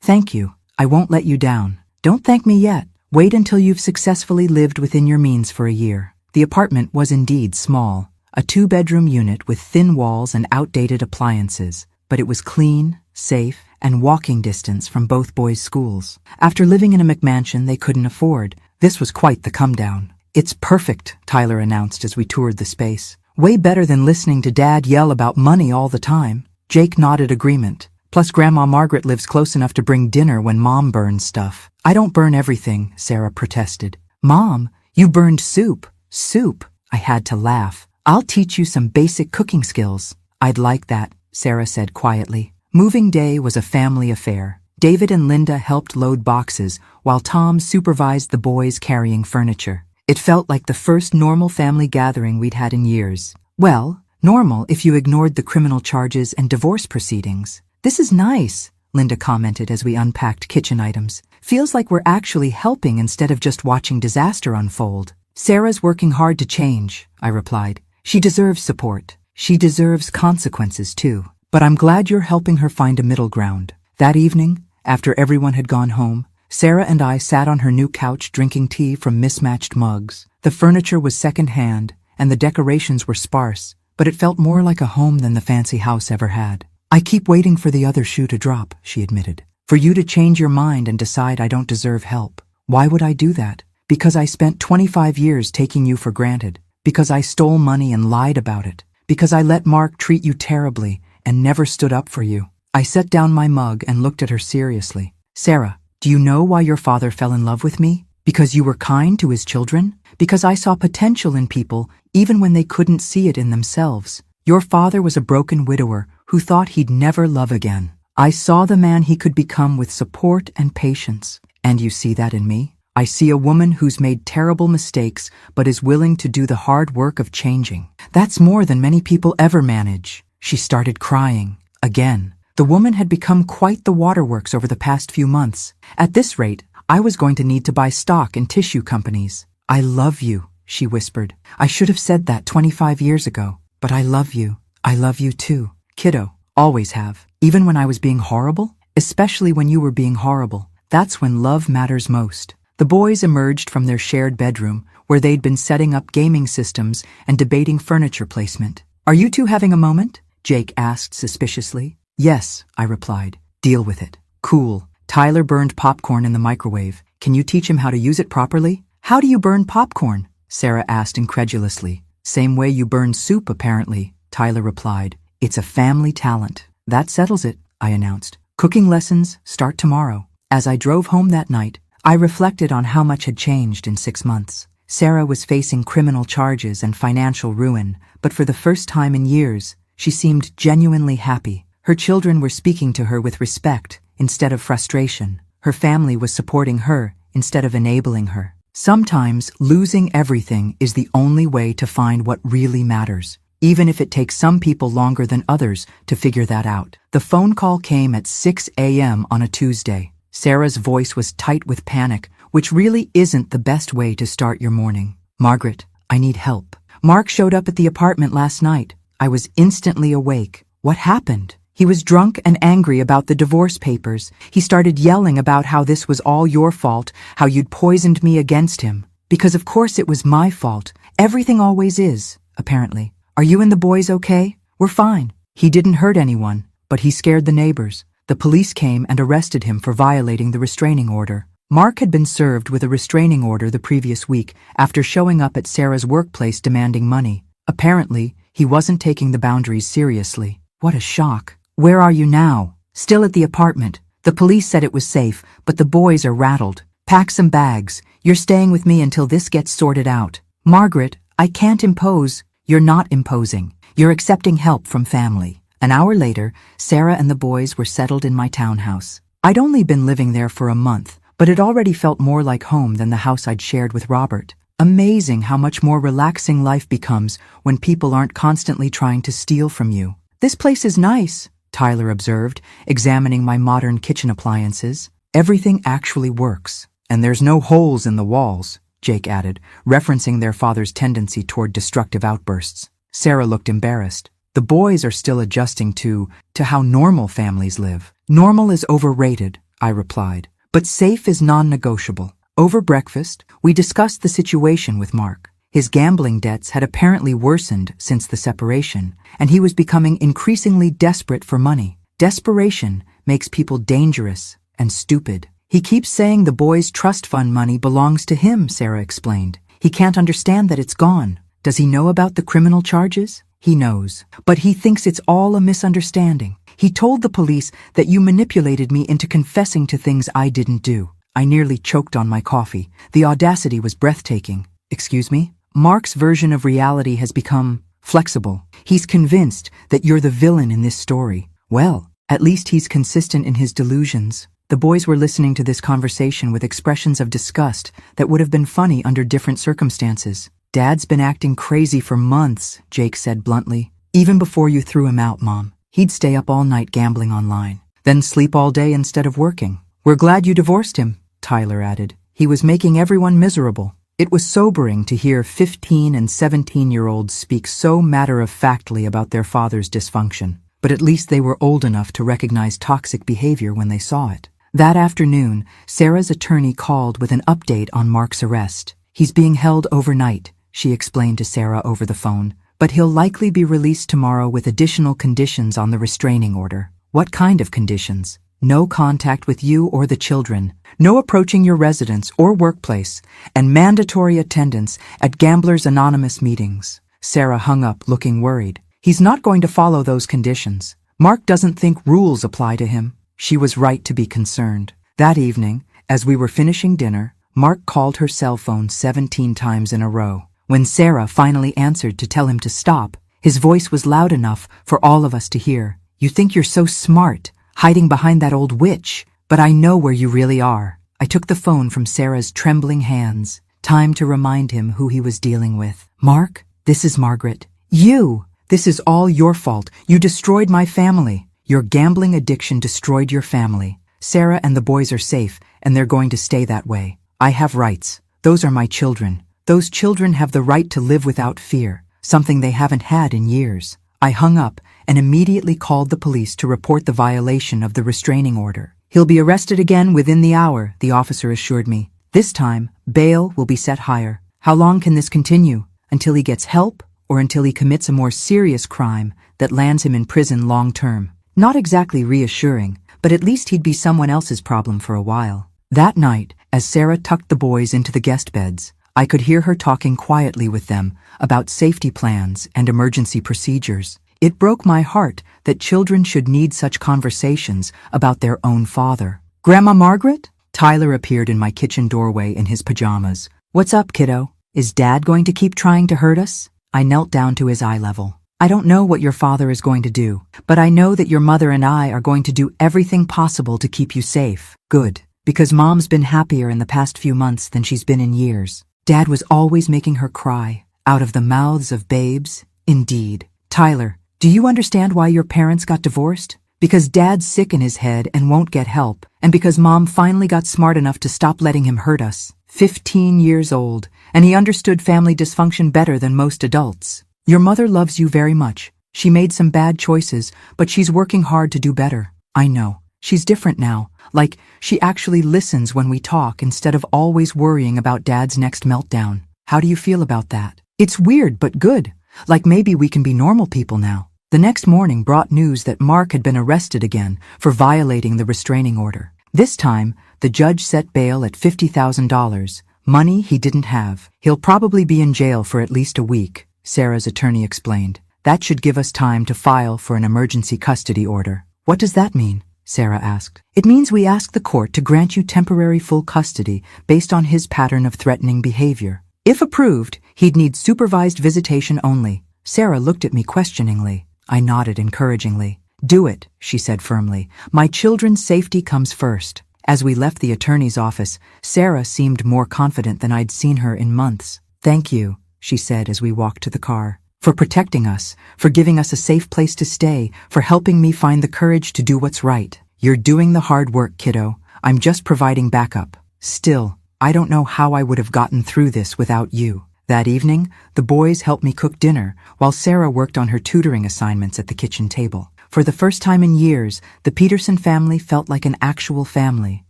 Speaker 1: Thank you. I won't let you down. Don't thank me yet. Wait until you've successfully lived within your means for a year. The apartment was indeed small, a 2-bedroom unit with thin walls and outdated appliances. But it was clean, safe, and walking distance from both boys' schools. After living in a McMansion they couldn't afford, this was quite the come-down. It's perfect, Tyler announced as we toured the space. Way better than listening to Dad yell about money all the time. Jake nodded agreement. Plus Grandma Margaret lives close enough to bring dinner when Mom burns stuff. I don't burn everything, Sarah protested. Mom, you burned soup. Soup. I had to laugh. I'll teach you some basic cooking skills. I'd like that, Sarah said quietly. Moving day was a family affair. David and Linda helped load boxes, while Tom supervised the boys carrying furniture. It felt like the first normal family gathering we'd had in years. Well, normal if you ignored the criminal charges and divorce proceedings. This is nice, Linda commented as we unpacked kitchen items. Feels like we're actually helping instead of just watching disaster unfold. Sarah's working hard to change, I replied. She deserves support. She deserves consequences too. But I'm glad you're helping her find a middle ground. That evening, after everyone had gone home, Sarah and I sat on her new couch drinking tea from mismatched mugs. The furniture was second-hand, and the decorations were sparse, but it felt more like a home than the fancy house ever had. I keep waiting for the other shoe to drop, she admitted. For you to change your mind and decide I don't deserve help. Why would I do that? Because I spent 25 years taking you for granted. Because I stole money and lied about it. Because I let Mark treat you terribly and never stood up for you. I set down my mug and looked at her seriously. Sarah, do you know why your father fell in love with me? Because you were kind to his children? Because I saw potential in people even when they couldn't see it in themselves. Your father was a broken widower who thought he'd never love again. I saw the man he could become with support and patience. And you see that in me? I see a woman who's made terrible mistakes but is willing to do the hard work of changing. That's more than many people ever manage. She started crying. Again. The woman had become quite the waterworks over the past few months. At this rate, I was going to need to buy stock in tissue companies. I love you, she whispered. I should have said that 25 years ago. But I love you. I love you too. Kiddo. Always have. Even when I was being horrible? Especially when you were being horrible. That's when love matters most. The boys emerged from their shared bedroom, where they'd been setting up gaming systems and debating furniture placement. Are you two having a moment? Jake asked suspiciously. Yes, I replied. Deal with it. Cool. Tyler burned popcorn in the microwave. Can you teach him how to use it properly? How do you burn popcorn? Sarah asked incredulously. Same way you burn soup, apparently, Tyler replied. It's a family talent. That settles it, I announced. Cooking lessons start tomorrow. As I drove home that night, I reflected on how much had changed in 6 months. Sarah was facing criminal charges and financial ruin, but for the first time in years, she seemed genuinely happy. Her children were speaking to her with respect instead of frustration. Her family was supporting her instead of enabling her. Sometimes losing everything is the only way to find what really matters, even if it takes some people longer than others to figure that out. The phone call came at 6 a.m. on a Tuesday. Sarah's voice was tight with panic, which really isn't the best way to start your morning. Margaret, I need help. Mark showed up at the apartment last night. I was instantly awake. What happened? He was drunk and angry about the divorce papers. He started yelling about how this was all your fault, how you'd poisoned me against him. Because of course it was my fault. Everything always is, apparently. Are you and the boys okay? We're fine. He didn't hurt anyone, but he scared the neighbors. The police came and arrested him for violating the restraining order. Mark had been served with a restraining order the previous week after showing up at Sarah's workplace demanding money. Apparently, he wasn't taking the boundaries seriously. What a shock. Where are you now? Still at the apartment. The police said it was safe, but the boys are rattled. Pack some bags. You're staying with me until this gets sorted out. Margaret, I can't impose. You're not imposing. You're accepting help from family. An hour later, Sarah and the boys were settled in my townhouse. I'd only been living there for a month, but it already felt more like home than the house I'd shared with Robert. Amazing how much more relaxing life becomes when people aren't constantly trying to steal from you. This place is nice, Tyler observed, examining my modern kitchen appliances. Everything actually works. And there's no holes in the walls, Jake added, referencing their father's tendency toward destructive outbursts. Sarah looked embarrassed. The boys are still adjusting to how normal families live. Normal is overrated, I replied, but safe is non-negotiable. Over breakfast, we discussed the situation with Mark. His gambling debts had apparently worsened since the separation, and he was becoming increasingly desperate for money. Desperation makes people dangerous and stupid. He keeps saying the boys' trust fund money belongs to him, Sarah explained. He can't understand that it's gone. Does he know about the criminal charges? He knows, but he thinks it's all a misunderstanding. He told the police that you manipulated me into confessing to things I didn't do. I nearly choked on my coffee. The audacity was breathtaking. Excuse me? Mark's version of reality has become flexible. He's convinced that you're the villain in this story. Well, at least he's consistent in his delusions. The boys were listening to this conversation with expressions of disgust that would have been funny under different circumstances. Dad's been acting crazy for months, Jake said bluntly. Even before you threw him out, Mom. He'd stay up all night gambling online, then sleep all day instead of working. We're glad you divorced him, Tyler added. He was making everyone miserable. It was sobering to hear 15 and 17-year-olds speak so matter-of-factly about their father's dysfunction, but at least they were old enough to recognize toxic behavior when they saw it. That afternoon, Sarah's attorney called with an update on Mark's arrest. He's being held overnight, she explained to Sarah over the phone, but he'll likely be released tomorrow with additional conditions on the restraining order. What kind of conditions? No contact with you or the children, no approaching your residence or workplace, and mandatory attendance at Gamblers Anonymous meetings. Sarah hung up looking worried. He's not going to follow those conditions. Mark doesn't think rules apply to him. She was right to be concerned. That evening, as we were finishing dinner, Mark called her cell phone 17 times in a row. When Sarah finally answered to tell him to stop, his voice was loud enough for all of us to hear. You think you're so smart, hiding behind that old witch, but I know where you really are. I took the phone from Sarah's trembling hands. Time to remind him who he was dealing with. Mark, this is Margaret. You! This is all your fault. You destroyed my family. Your gambling addiction destroyed your family. Sarah and the boys are safe, and they're going to stay that way. I have rights. Those are my children. Those children have the right to live without fear, something they haven't had in years. I hung up and immediately called the police to report the violation of the restraining order. He'll be arrested again within the hour, the officer assured me. This time, bail will be set higher. How long can this continue? Until he gets help, or until he commits a more serious crime that lands him in prison long term? Not exactly reassuring, but at least he'd be someone else's problem for a while. That night, as Sarah tucked the boys into the guest beds, I could hear her talking quietly with them about safety plans and emergency procedures. It broke my heart that children should need such conversations about their own father. Grandma Margaret? Tyler appeared in my kitchen doorway in his pajamas. What's up, kiddo? Is Dad going to keep trying to hurt us? I knelt down to his eye level. I don't know what your father is going to do, but I know that your mother and I are going to do everything possible to keep you safe. Good, because Mom's been happier in the past few months than she's been in years. Dad was always making her cry, out of the mouths of babes. Indeed. Tyler, do you understand why your parents got divorced? Because Dad's sick in his head and won't get help, and because Mom finally got smart enough to stop letting him hurt us. 15 years old, and he understood family dysfunction better than most adults. Your mother loves you very much. She made some bad choices, but she's working hard to do better. I know. She's different now. Like, she actually listens when we talk instead of always worrying about Dad's next meltdown. How do you feel about that? It's weird, but good. Like maybe we can be normal people now. The next morning brought news that Mark had been arrested again for violating the restraining order. This time, the judge set bail at $50,000, money he didn't have. He'll probably be in jail for at least a week, Sarah's attorney explained. That should give us time to file for an emergency custody order. What does that mean? Sarah asked. It means we ask the court to grant you temporary full custody based on his pattern of threatening behavior. If approved, he'd need supervised visitation only. Sarah looked at me questioningly. I nodded encouragingly. Do it, she said firmly. My children's safety comes first. As we left the attorney's office, Sarah seemed more confident than I'd seen her in months. Thank you, she said as we walked to the car. For protecting us, for giving us a safe place to stay, for helping me find the courage to do what's right. You're doing the hard work, kiddo. I'm just providing backup. Still, I don't know how I would have gotten through this without you. That evening, the boys helped me cook dinner, while Sarah worked on her tutoring assignments at the kitchen table. For the first time in years, the Peterson family felt like an actual family.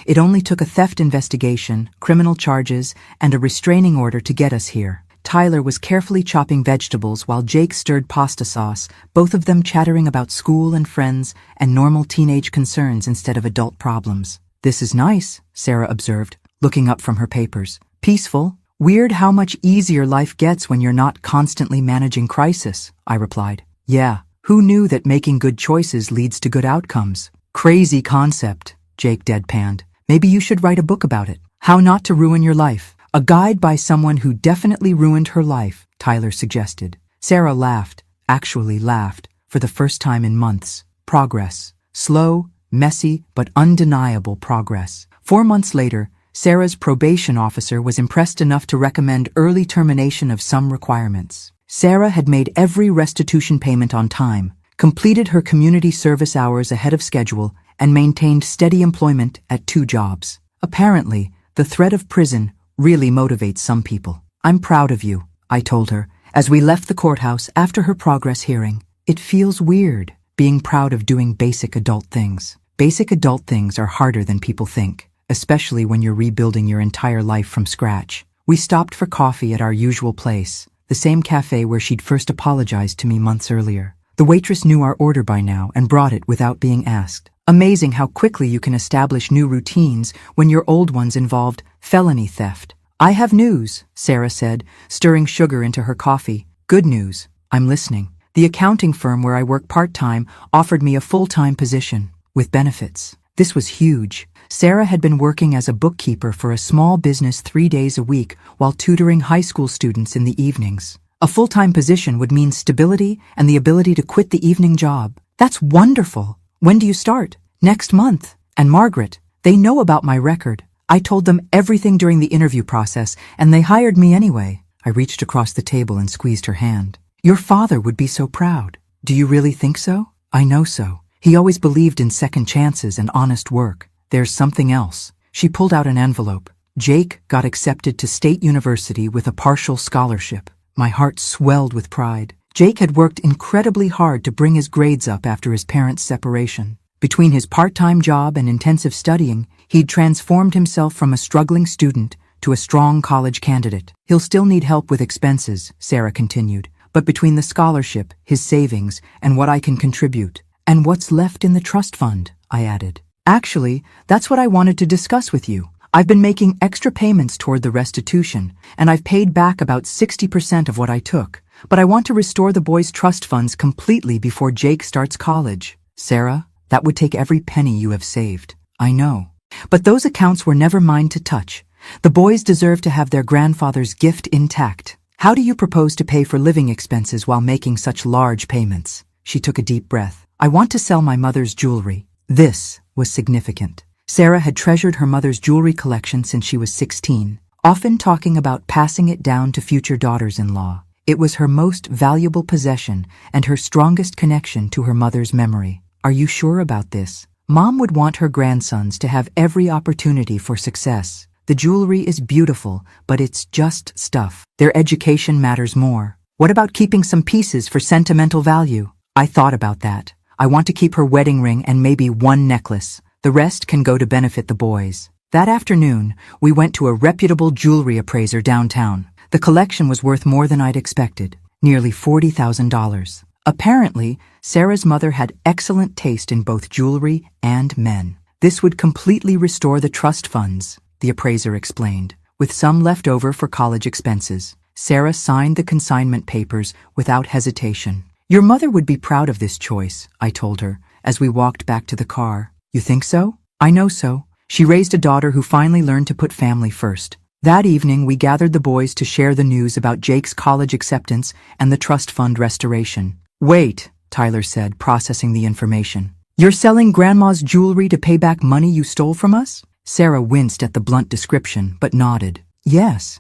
Speaker 1: It only took a theft investigation, criminal charges, and a restraining order to get us here. Tyler was carefully chopping vegetables while Jake stirred pasta sauce, both of them chattering about school and friends and normal teenage concerns instead of adult problems. This is nice, Sarah observed, looking up from her papers. Peaceful. Weird how much easier life gets when you're not constantly managing crisis, I replied. Yeah. Who knew that making good choices leads to good outcomes? Crazy concept, Jake deadpanned. Maybe you should write a book about it. How not to ruin your life. A guide by someone who definitely ruined her life, Tyler suggested. Sarah laughed, actually laughed, for the first time in months. Progress. Slow, messy, but undeniable progress. 4 months later, Sarah's probation officer was impressed enough to recommend early termination of some requirements. Sarah had made every restitution payment on time, completed her community service hours ahead of schedule, and maintained steady employment at 2 jobs. Apparently, the threat of prison really motivates some people. I'm proud of you, I told her, as we left the courthouse after her progress hearing. It feels weird, being proud of doing basic adult things. Basic adult things are harder than people think, especially when you're rebuilding your entire life from scratch. We stopped for coffee at our usual place, the same cafe where she'd first apologized to me months earlier. The waitress knew our order by now and brought it without being asked. Amazing how quickly you can establish new routines when your old ones involved felony theft. I have news, Sarah said, stirring sugar into her coffee. Good news. I'm listening. The accounting firm where I work part-time offered me a full-time position, with benefits. This was huge. Sarah had been working as a bookkeeper for a small business 3 days a week while tutoring high school students in the evenings. A full-time position would mean stability and the ability to quit the evening job. That's wonderful. When do you start? Next month. And Margaret, they know about my record. I told them everything during the interview process, and they hired me anyway. I reached across the table and squeezed her hand. Your father would be so proud. Do you really think so? I know so. He always believed in second chances and honest work. There's something else. She pulled out an envelope. Jake got accepted to State University with a partial scholarship. My heart swelled with pride. Jake had worked incredibly hard to bring his grades up after his parents' separation. Between his part-time job and intensive studying, he'd transformed himself from a struggling student to a strong college candidate. He'll still need help with expenses, Sarah continued, but between the scholarship, his savings, and what I can contribute, and what's left in the trust fund, I added. Actually, that's what I wanted to discuss with you. I've been making extra payments toward the restitution, and I've paid back about 60% of what I took, but I want to restore the boys' trust funds completely before Jake starts college. Sarah, that would take every penny you have saved. I know. But those accounts were never mine to touch. The boys deserve to have their grandfather's gift intact. How do you propose to pay for living expenses while making such large payments? She took a deep breath. I want to sell my mother's jewelry. This was significant. Sarah had treasured her mother's jewelry collection since she was 16, often talking about passing it down to future daughters-in-law. It was her most valuable possession and her strongest connection to her mother's memory. Are you sure about this? Mom would want her grandsons to have every opportunity for success. The jewelry is beautiful, but it's just stuff. Their education matters more. What about keeping some pieces for sentimental value? I thought about that. I want to keep her wedding ring and maybe one necklace. The rest can go to benefit the boys. That afternoon, we went to a reputable jewelry appraiser downtown. The collection was worth more than I'd expected, nearly $40,000. Apparently, Sarah's mother had excellent taste in both jewelry and men. This would completely restore the trust funds, the appraiser explained, with some left over for college expenses. Sarah signed the consignment papers without hesitation. Your mother would be proud of this choice, I told her, as we walked back to the car. You think so? I know so. She raised a daughter who finally learned to put family first. That evening, we gathered the boys to share the news about Jake's college acceptance and the trust fund restoration. Wait, Tyler said, processing the information. You're selling Grandma's jewelry to pay back money you stole from us? Sarah winced at the blunt description, but nodded. Yes,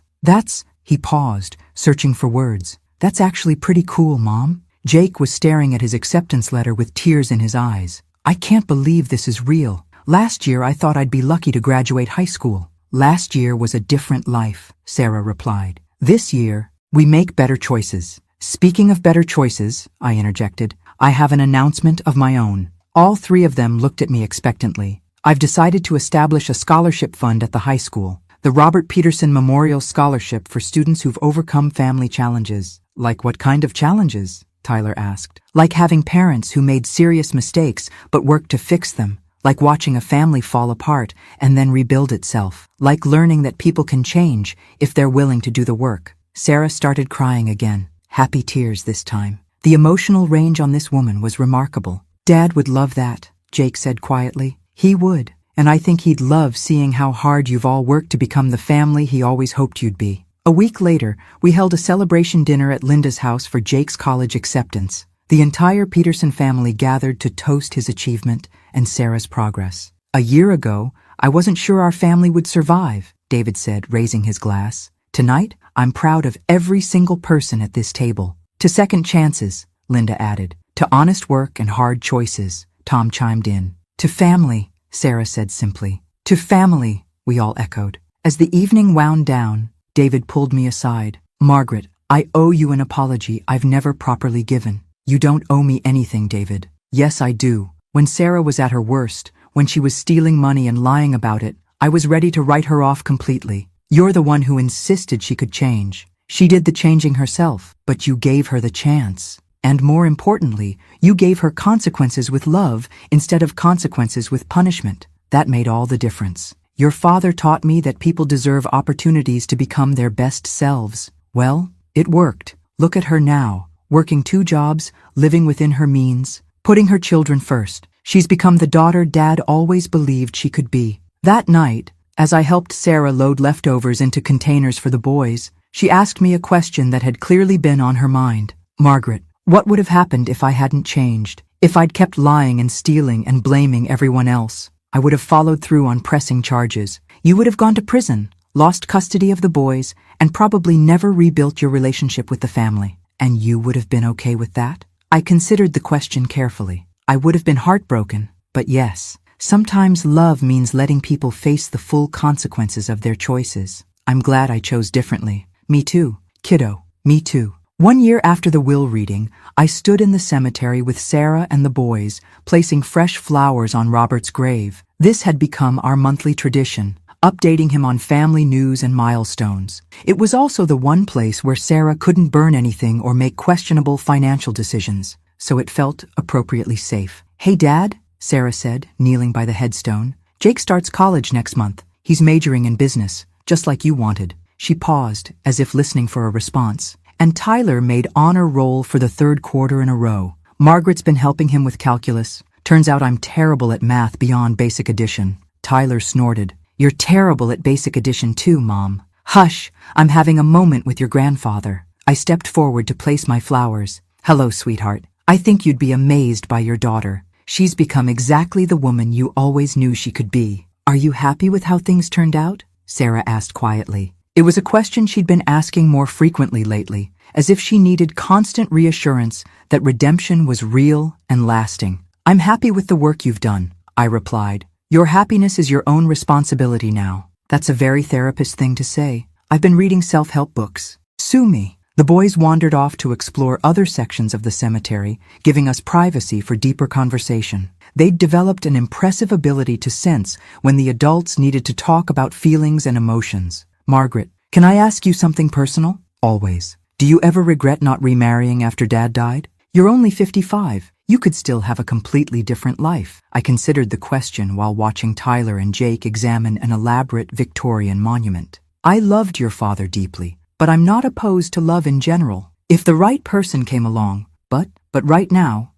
Speaker 1: he paused, searching for words. That's actually pretty cool, Mom. Jake was staring at his acceptance letter with tears in his eyes. I can't believe this is real. Last year I thought I'd be lucky to graduate high school. Last year was a different life, Sarah replied. This year, we make better choices. Speaking of better choices, I interjected, I have an announcement of my own. All three of them looked at me expectantly. I've decided to establish a scholarship fund at the high school, the Robert Peterson Memorial Scholarship for students who've overcome family challenges. Like what kind of challenges? Tyler asked. Like having parents who made serious mistakes but worked to fix them. Like watching a family fall apart and then rebuild itself. Like learning that people can change if they're willing to do the work. Sarah started crying again. Happy tears this time. The emotional range on this woman was remarkable. Dad would love that, Jake said quietly. He would. And I think he'd love seeing how hard you've all worked to become the family he always hoped you'd be. A week later, we held a celebration dinner at Linda's house for Jake's college acceptance. The entire Peterson family gathered to toast his achievement and Sarah's progress. A year ago, I wasn't sure our family would survive, David said, raising his glass. Tonight, I'm proud of every single person at this table. To second chances, Linda added. To honest work and hard choices, Tom chimed in. To family, Sarah said simply. To family, we all echoed. As the evening wound down, David pulled me aside. Margaret, I owe you an apology I've never properly given. You don't owe me anything, David. Yes, I do. When Sarah was at her worst, when she was stealing money and lying about it, I was ready to write her off completely. You're the one who insisted she could change. She did the changing herself, but you gave her the chance. And more importantly, you gave her consequences with love instead of consequences with punishment. That made all the difference. Your father taught me that people deserve opportunities to become their best selves. Well, it worked. Look at her now, working 2 jobs, living within her means, putting her children first. She's become the daughter Dad always believed she could be. That night, as I helped Sarah load leftovers into containers for the boys, she asked me a question that had clearly been on her mind. Margaret, what would have happened if I hadn't changed? If I'd kept lying and stealing and blaming everyone else, I would have followed through on pressing charges. You would have gone to prison, lost custody of the boys, and probably never rebuilt your relationship with the family. And you would have been okay with that? I considered the question carefully. I would have been heartbroken, but yes, sometimes love means letting people face the full consequences of their choices. I'm glad I chose differently. Me too, kiddo, me too. 1 year after the will reading, I stood in the cemetery with Sarah and the boys, placing fresh flowers on Robert's grave. This had become our monthly tradition, updating him on family news and milestones. It was also the one place where Sarah couldn't burn anything or make questionable financial decisions, so it felt appropriately safe. "Hey, Dad," Sarah said, kneeling by the headstone. "Jake starts college next month. He's majoring in business, just like you wanted." She paused, as if listening for a response. "And Tyler made honor roll for the 3rd quarter in a row. Margaret's been helping him with calculus. Turns out I'm terrible at math beyond basic addition." Tyler snorted. "You're terrible at basic addition too, Mom." "Hush, I'm having a moment with your grandfather." I stepped forward to place my flowers. "Hello, sweetheart. I think you'd be amazed by your daughter. She's become exactly the woman you always knew she could be." "Are you happy with how things turned out?" Sarah asked quietly. It was a question she'd been asking more frequently lately, as if she needed constant reassurance that redemption was real and lasting. "I'm happy with the work you've done," I replied. "Your happiness is your own responsibility now." That's a very therapist thing to say. I've been reading self-help books. Sue me. The boys wandered off to explore other sections of the cemetery, giving us privacy for deeper conversation. They'd developed an impressive ability to sense when the adults needed to talk about feelings and emotions. "Margaret, can I ask you something personal?" "Always." "Do you ever regret not remarrying after Dad died?" "You're only 55. You could still have a completely different life." I considered the question while watching Tyler and Jake examine an elaborate Victorian monument. "I loved your father deeply, but I'm not opposed to love in general. If the right person came along, but right now,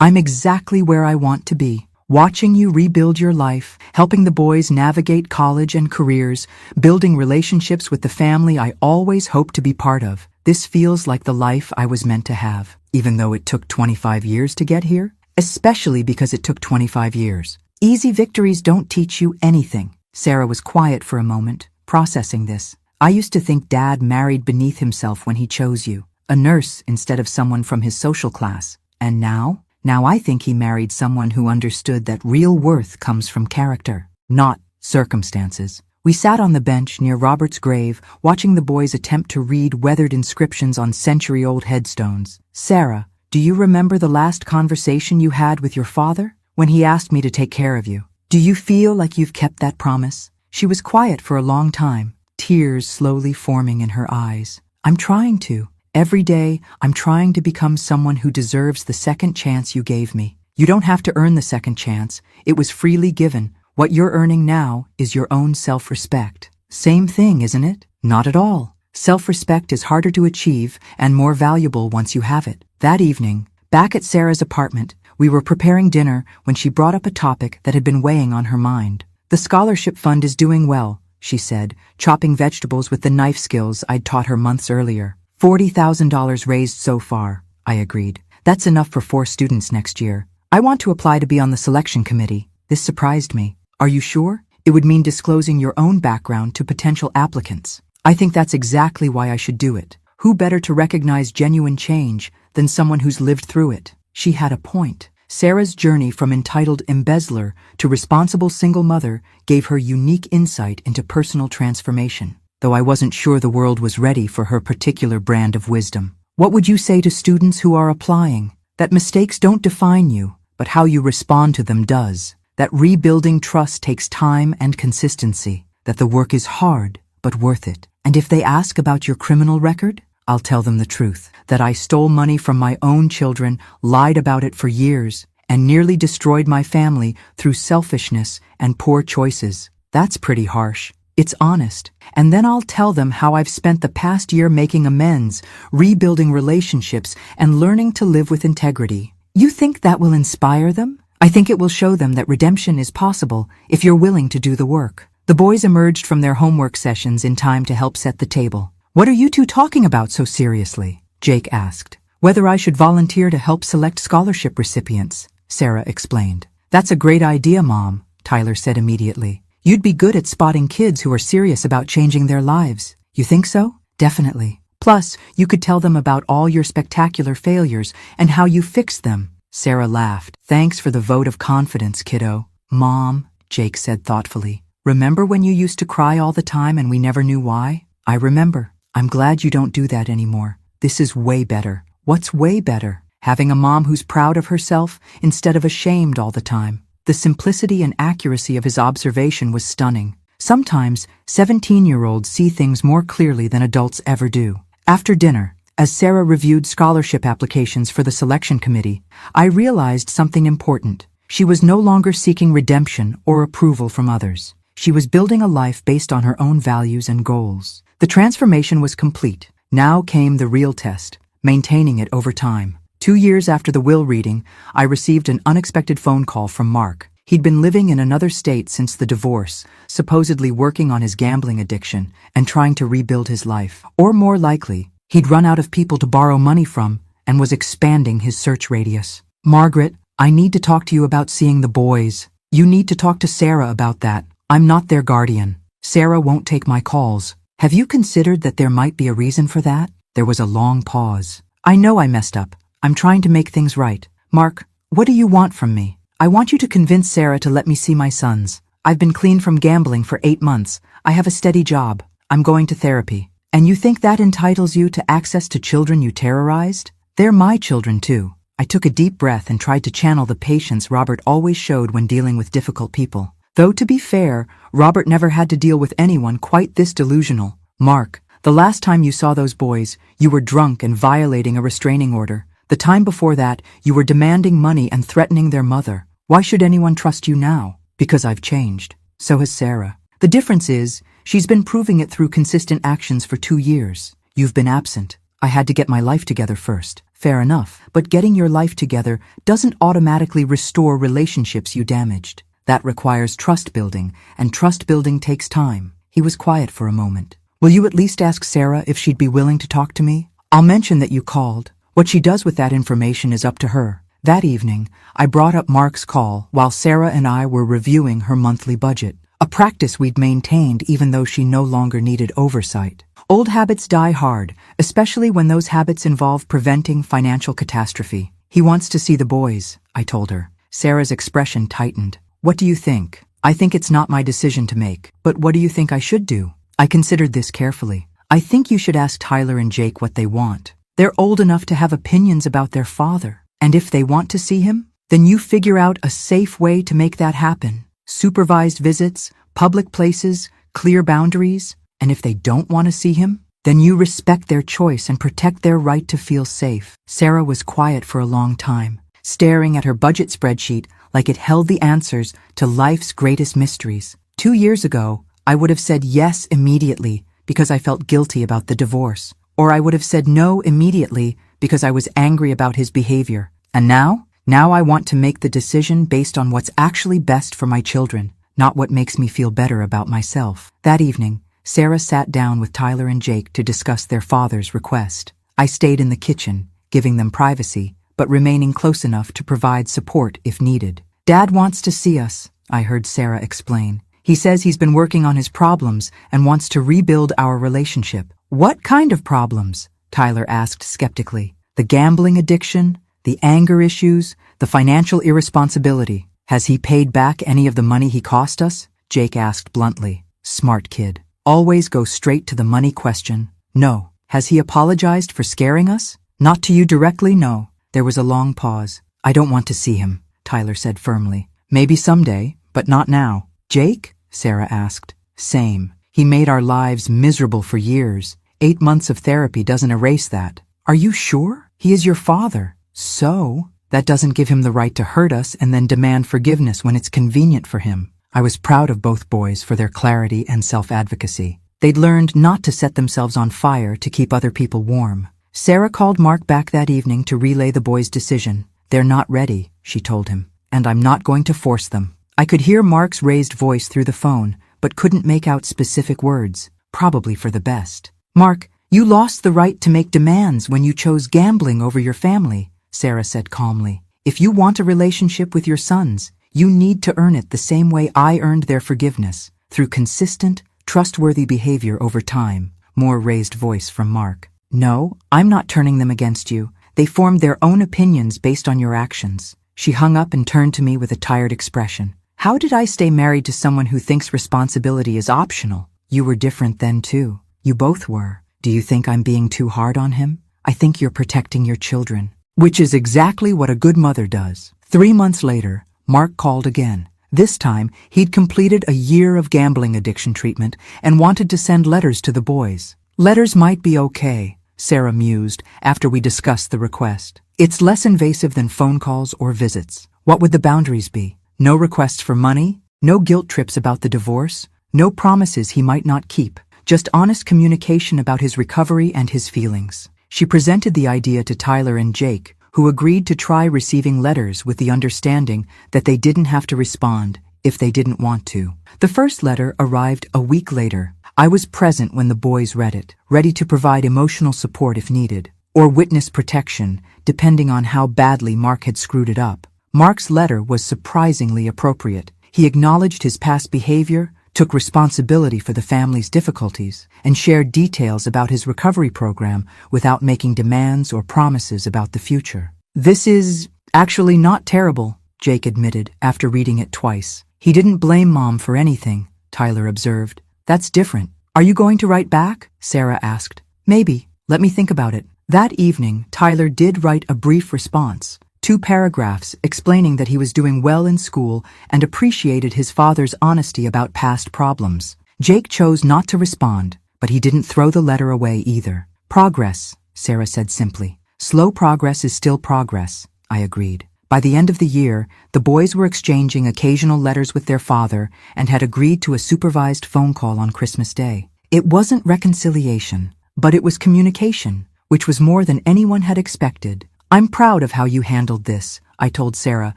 Speaker 1: I'm exactly where I want to be. Watching you rebuild your life, helping the boys navigate college and careers, building relationships with the family I always hoped to be part of. This feels like the life I was meant to have, even though it took 25 years to get here, especially because it took 25 years. Easy victories don't teach you anything." Sarah was quiet for a moment, processing this. "I used to think Dad married beneath himself when he chose you, a nurse instead of someone from his social class. And now I think he married someone who understood that real worth comes from character, not circumstances." We sat on the bench near Robert's grave, watching the boys attempt to read weathered inscriptions on century-old headstones. "Sarah, do you remember the last conversation you had with your father? When he asked me to take care of you? Do you feel like you've kept that promise?" She was quiet for a long time, tears slowly forming in her eyes. "I'm trying to. Every day, I'm trying to become someone who deserves the second chance you gave me. You don't have to earn the second chance. It was freely given. What you're earning now is your own self-respect." Same thing, isn't it? Not at all. Self-respect is harder to achieve and more valuable once you have it. That evening, back at Sarah's apartment, we were preparing dinner when she brought up a topic that had been weighing on her mind. "The scholarship fund is doing well," she said, chopping vegetables with the knife skills I'd taught her months earlier. $40,000 raised so far, I agreed. "That's enough for 4 students next year. I want to apply to be on the selection committee." This surprised me. "Are you sure? It would mean disclosing your own background to potential applicants." "I think that's exactly why I should do it. Who better to recognize genuine change than someone who's lived through it?" She had a point. Sarah's journey from entitled embezzler to responsible single mother gave her unique insight into personal transformation, though I wasn't sure the world was ready for her particular brand of wisdom. What would you say to students who are applying? That mistakes don't define you, but how you respond to them does. That rebuilding trust takes time and consistency. That the work is hard, but worth it. And if they ask about your criminal record, I'll tell them the truth. That I stole money from my own children, lied about it for years, and nearly destroyed my family through selfishness and poor choices. That's pretty harsh. It's honest. And then I'll tell them how I've spent the past year making amends, rebuilding relationships, and learning to live with integrity. You think that will inspire them? I think it will show them that redemption is possible if you're willing to do the work. The boys emerged from their homework sessions in time to help set the table. "What are you two talking about so seriously?" Jake asked. Whether I should volunteer to help select scholarship recipients, Sarah explained. That's a great idea, Mom, Tyler said immediately. You'd be good at spotting kids who are serious about changing their lives. You think so? Definitely. Plus, you could tell them about all your spectacular failures and how you fixed them. Sarah laughed. Thanks for the vote of confidence, kiddo. Mom, Jake said thoughtfully. Remember when you used to cry all the time and we never knew why? I remember. I'm glad you don't do that anymore. This is way better. What's way better? Having a mom who's proud of herself instead of ashamed all the time. The simplicity and accuracy of his observation was stunning. Sometimes, 17-year-olds see things more clearly than adults ever do. After dinner, as Sarah reviewed scholarship applications for the selection committee, I realized something important. She was no longer seeking redemption or approval from others. She was building a life based on her own values and goals. The transformation was complete. Now came the real test, maintaining it over time. 2 years after the will reading, I received an unexpected phone call from Mark. He'd been living in another state since the divorce, supposedly working on his gambling addiction and trying to rebuild his life. Or more likely, he'd run out of people to borrow money from and was expanding his search radius. Margaret, I need to talk to you about seeing the boys. You need to talk to Sarah about that. I'm not their guardian. Sarah won't take my calls. Have you considered that there might be a reason for that? There was a long pause. I know I messed up. I'm trying to make things right. Mark, what do you want from me? I want you to convince Sarah to let me see my sons. I've been clean from gambling for 8 months. I have a steady job. I'm going to therapy. And you think that entitles you to access to children you terrorized? They're my children too. I took a deep breath and tried to channel the patience Robert always showed when dealing with difficult people. Though to be fair, Robert never had to deal with anyone quite this delusional. Mark, the last time you saw those boys, you were drunk and violating a restraining order. The time before that, you were demanding money and threatening their mother. Why should anyone trust you now? Because I've changed. So has Sarah. The difference is, she's been proving it through consistent actions for 2 years. You've been absent. I had to get my life together first. Fair enough. But getting your life together doesn't automatically restore relationships you damaged. That requires trust building, and trust building takes time. He was quiet for a moment. Will you at least ask Sarah if she'd be willing to talk to me? I'll mention that you called. What she does with that information is up to her. That evening, I brought up Mark's call while Sarah and I were reviewing her monthly budget, a practice we'd maintained even though she no longer needed oversight. Old habits die hard, especially when those habits involve preventing financial catastrophe. He wants to see the boys, I told her. Sarah's expression tightened. What do you think? I think it's not my decision to make. But what do you think I should do? I considered this carefully. I think you should ask Tyler and Jake what they want. They're old enough to have opinions about their father. And if they want to see him, then you figure out a safe way to make that happen. Supervised visits, public places, clear boundaries. And if they don't want to see him, then you respect their choice and protect their right to feel safe. Sarah was quiet for a long time, staring at her budget spreadsheet like it held the answers to life's greatest mysteries. 2 years ago, I would have said yes immediately because I felt guilty about the divorce. Or I would have said no immediately because I was angry about his behavior. And now I want to make the decision based on what's actually best for my children, not what makes me feel better about myself. That evening, Sarah sat down with Tyler and Jake to discuss their father's request. I stayed in the kitchen, giving them privacy, but remaining close enough to provide support if needed. Dad wants to see us, I heard Sarah explain. He says he's been working on his problems and wants to rebuild our relationship. What kind of problems? Tyler asked skeptically. The gambling addiction, the anger issues, the financial irresponsibility. Has he paid back any of the money he cost us? Jake asked bluntly. Smart kid. Always go straight to the money question. No. Has he apologized for scaring us? Not to you directly, no. There was a long pause. I don't want to see him, Tyler said firmly. Maybe someday, but not now. Jake? Sarah asked. Same. He made our lives miserable for years. 8 months of therapy doesn't erase that. Are you sure? He is your father. So, that doesn't give him the right to hurt us and then demand forgiveness when it's convenient for him. I was proud of both boys for their clarity and self-advocacy. They'd learned not to set themselves on fire to keep other people warm. Sarah called Mark back that evening to relay the boys' decision. They're not ready, she told him, and I'm not going to force them. I could hear Mark's raised voice through the phone, but couldn't make out specific words, probably for the best. Mark, You lost the right to make demands when you chose gambling over your family, Sarah said calmly. If you want a relationship with your sons, you need to earn it the same way I earned their forgiveness, through consistent, trustworthy behavior over time. More raised voice from Mark. No, I'm not turning them against you. They formed their own opinions based on your actions. She hung up and turned to me with a tired expression. How did I stay married to someone who thinks responsibility is optional? You were different then too. You both were. Do you think I'm being too hard on him? I think you're protecting your children. Which is exactly what a good mother does. 3 months later, Mark called again. This time, he'd completed a year of gambling addiction treatment and wanted to send letters to the boys. Letters might be okay, Sarah mused after we discussed the request. It's less invasive than phone calls or visits. What would the boundaries be? No requests for money, no guilt trips about the divorce, no promises he might not keep, just honest communication about his recovery and his feelings. She presented the idea to Tyler and Jake, who agreed to try receiving letters with the understanding that they didn't have to respond if they didn't want to. The first letter arrived a week later. I was present when the boys read it, ready to provide emotional support if needed, or witness protection, depending on how badly Mark had screwed it up. Mark's letter was surprisingly appropriate. He acknowledged his past behavior, took responsibility for the family's difficulties, and shared details about his recovery program without making demands or promises about the future. This is actually not terrible, Jake admitted after reading it twice. He didn't blame Mom for anything, Tyler observed. That's different. Are you going to write back? Sarah asked. Maybe. Let me think about it. That evening, Tyler did write a brief response. 2 paragraphs explaining that he was doing well in school and appreciated his father's honesty about past problems. Jake chose not to respond, but he didn't throw the letter away either. Progress, Sarah said simply. Slow progress is still progress, I agreed. By the end of the year, the boys were exchanging occasional letters with their father and had agreed to a supervised phone call on Christmas Day. It wasn't reconciliation, but it was communication, which was more than anyone had expected. I'm proud of how you handled this, I told Sarah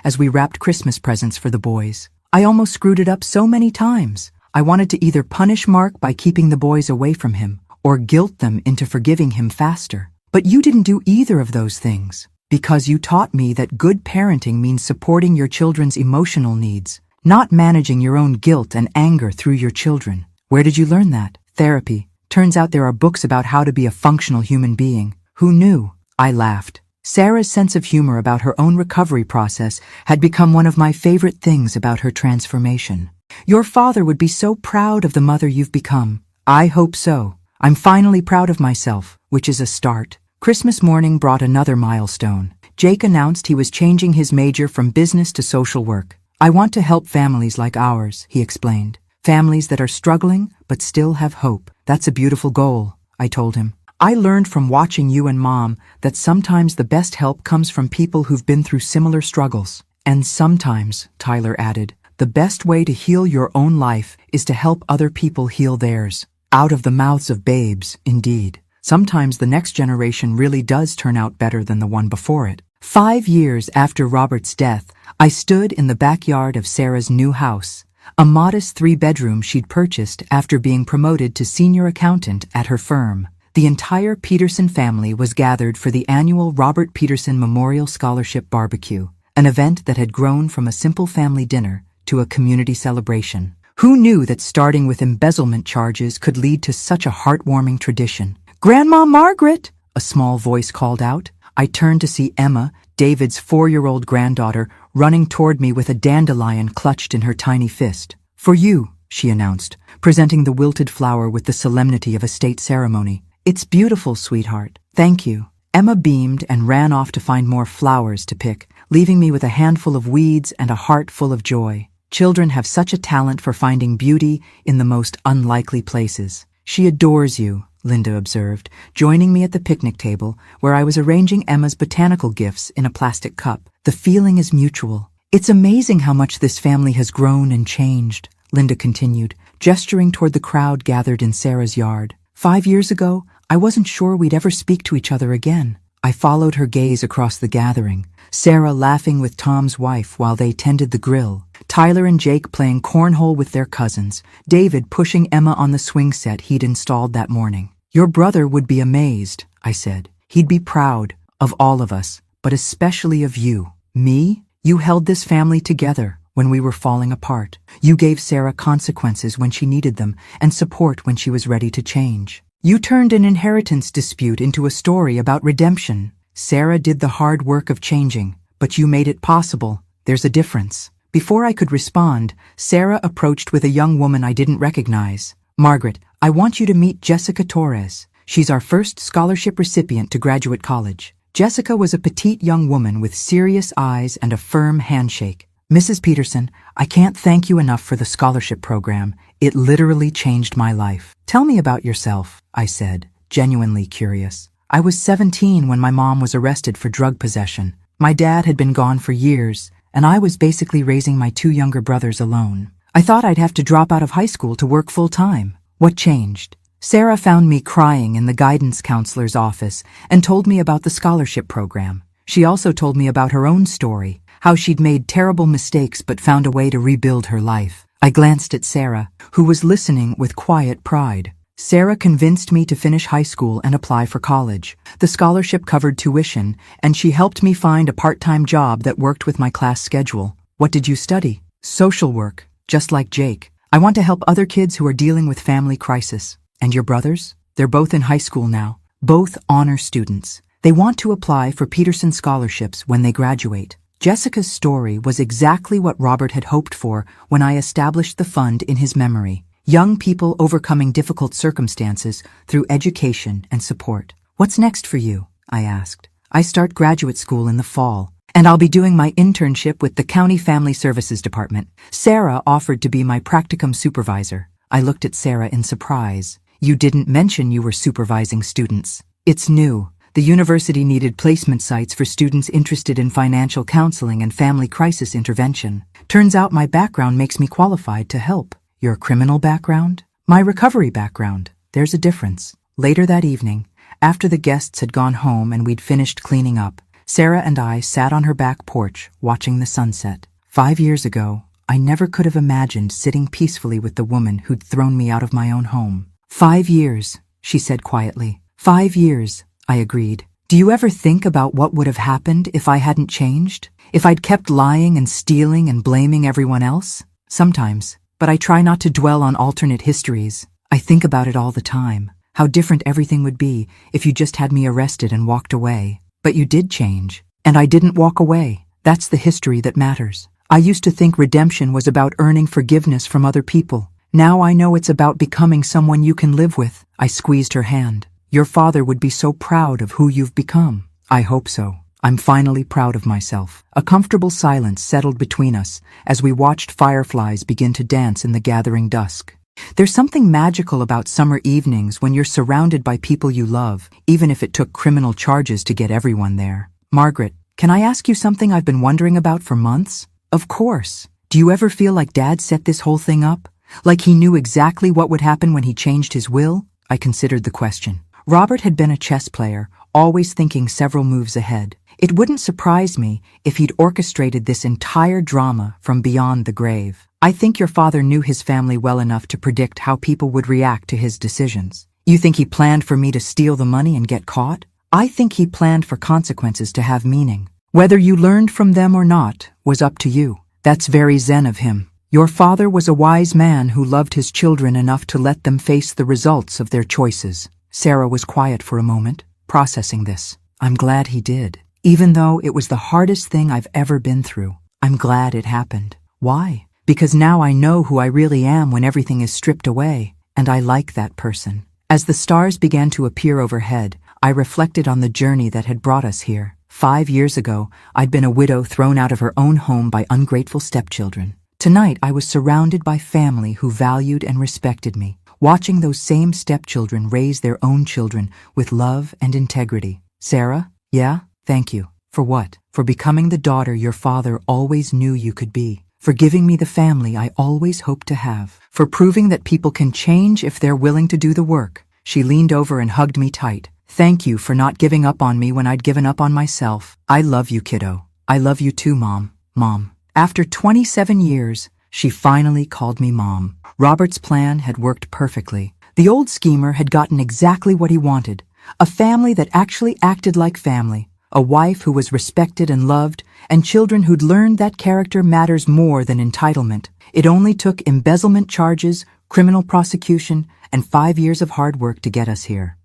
Speaker 1: as we wrapped Christmas presents for the boys. I almost screwed it up so many times. I wanted to either punish Mark by keeping the boys away from him or guilt them into forgiving him faster. But you didn't do either of those things, because you taught me that good parenting means supporting your children's emotional needs, not managing your own guilt and anger through your children. Where did you learn that? Therapy. Turns out there are books about how to be a functional human being. Who knew? I laughed. Sarah's sense of humor about her own recovery process had become one of my favorite things about her transformation. Your father would be so proud of the mother you've become. I hope so. I'm finally proud of myself, which is a start. Christmas morning brought another milestone. Jake announced he was changing his major from business to social work. I want to help families like ours, he explained. Families that are struggling but still have hope. That's a beautiful goal, I told him. I learned from watching you and Mom that sometimes the best help comes from people who've been through similar struggles. And sometimes, Tyler added, the best way to heal your own life is to help other people heal theirs. Out of the mouths of babes, indeed. Sometimes the next generation really does turn out better than the one before it. 5 years after Robert's death, I stood in the backyard of Sarah's new house, a modest 3-bedroom she'd purchased after being promoted to senior accountant at her firm. The entire Peterson family was gathered for the annual Robert Peterson Memorial Scholarship Barbecue, an event that had grown from a simple family dinner to a community celebration. Who knew that starting with embezzlement charges could lead to such a heartwarming tradition? Grandma Margaret, a small voice called out. I turned to see Emma, David's 4-year-old granddaughter, running toward me with a dandelion clutched in her tiny fist. For you, she announced, presenting the wilted flower with the solemnity of a state ceremony. It's beautiful, sweetheart. Thank you. Emma beamed and ran off to find more flowers to pick, leaving me with a handful of weeds and a heart full of joy. Children have such a talent for finding beauty in the most unlikely places. She adores you, Linda observed, joining me at the picnic table where I was arranging Emma's botanical gifts in a plastic cup. The feeling is mutual. It's amazing how much this family has grown and changed, Linda continued, gesturing toward the crowd gathered in Sarah's yard. 5 years ago, I wasn't sure we'd ever speak to each other again. I followed her gaze across the gathering, Sarah laughing with Tom's wife while they tended the grill, Tyler and Jake playing cornhole with their cousins, David pushing Emma on the swing set he'd installed that morning. Your brother would be amazed, I said. He'd be proud of all of us, but especially of you. Me? You held this family together when we were falling apart. You gave Sarah consequences when she needed them and support when she was ready to change. You turned an inheritance dispute into a story about redemption. Sarah did the hard work of changing, but you made it possible. There's a difference. Before I could respond, Sarah approached with a young woman I didn't recognize. Margaret, I want you to meet Jessica Torres. She's our first scholarship recipient to graduate college. Jessica was a petite young woman with serious eyes and a firm handshake. Mrs. Peterson, I can't thank you enough for the scholarship program. It literally changed my life. Tell me about yourself, I said, genuinely curious. I was 17 when my mom was arrested for drug possession. My dad had been gone for years, and I was basically raising my 2 younger brothers alone. I thought I'd have to drop out of high school to work full-time. What changed? Sarah found me crying in the guidance counselor's office and told me about the scholarship program. She also told me about her own story, how she'd made terrible mistakes but found a way to rebuild her life. I glanced at Sarah, who was listening with quiet pride. Sarah convinced me to finish high school and apply for college. The scholarship covered tuition, and she helped me find a part-time job that worked with my class schedule. What did you study? Social work, just like Jake. I want to help other kids who are dealing with family crisis. And your brothers? They're both in high school now, both honor students. They want to apply for Peterson scholarships when they graduate. Jessica's story was exactly what Robert had hoped for when I established the fund in his memory. Young people overcoming difficult circumstances through education and support. What's next for you? I asked. I start graduate school in the fall, and I'll be doing my internship with the County Family Services Department. Sarah offered to be my practicum supervisor. I looked at Sarah in surprise. You didn't mention you were supervising students. It's new. The university needed placement sites for students interested in financial counseling and family crisis intervention. Turns out my background makes me qualified to help. Your criminal background? My recovery background. There's a difference. Later that evening, after the guests had gone home and we'd finished cleaning up, Sarah and I sat on her back porch watching the sunset. 5 years ago, I never could have imagined sitting peacefully with the woman who'd thrown me out of my own home. 5 years, she said quietly. 5 years, I agreed. Do you ever think about what would have happened if I hadn't changed? If I'd kept lying and stealing and blaming everyone else? Sometimes, but I try not to dwell on alternate histories. I think about it all the time. How different everything would be if you just had me arrested and walked away. But you did change, and I didn't walk away. That's the history that matters. I used to think redemption was about earning forgiveness from other people. Now I know it's about becoming someone you can live with. I squeezed her hand. Your father would be so proud of who you've become. I hope so. I'm finally proud of myself. A comfortable silence settled between us as we watched fireflies begin to dance in the gathering dusk. There's something magical about summer evenings when you're surrounded by people you love, even if it took criminal charges to get everyone there. Margaret, can I ask you something I've been wondering about for months? Of course. Do you ever feel like Dad set this whole thing up? Like he knew exactly what would happen when he changed his will? I considered the question. Robert had been a chess player, always thinking several moves ahead. It wouldn't surprise me if he'd orchestrated this entire drama from beyond the grave. I think your father knew his family well enough to predict how people would react to his decisions. You think he planned for me to steal the money and get caught? I think he planned for consequences to have meaning. Whether you learned from them or not was up to you. That's very zen of him. Your father was a wise man who loved his children enough to let them face the results of their choices. Sarah was quiet for a moment, processing this. I'm glad he did. Even though it was the hardest thing I've ever been through, I'm glad it happened. Why? Because now I know who I really am when everything is stripped away, and I like that person. As the stars began to appear overhead, I reflected on the journey that had brought us here. 5 years ago, I'd been a widow thrown out of her own home by ungrateful stepchildren. Tonight, I was surrounded by family who valued and respected me, watching those same stepchildren raise their own children with love and integrity. Sarah? Yeah? Thank you. For what? For becoming the daughter your father always knew you could be. For giving me the family I always hoped to have. For proving that people can change if they're willing to do the work. She leaned over and hugged me tight. Thank you for not giving up on me when I'd given up on myself. I love you, kiddo. I love you too, Mom. Mom. After 27 years, she finally called me Mom. Robert's plan had worked perfectly. The old schemer had gotten exactly what he wanted, a family that actually acted like family, a wife who was respected and loved, and children who'd learned that character matters more than entitlement. It only took embezzlement charges, criminal prosecution, and 5 years of hard work to get us here.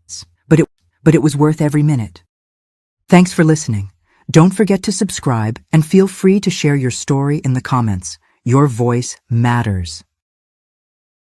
Speaker 1: But it was worth every minute. Thanks for listening. Don't forget to subscribe and feel free to share your story in the comments. Your voice matters.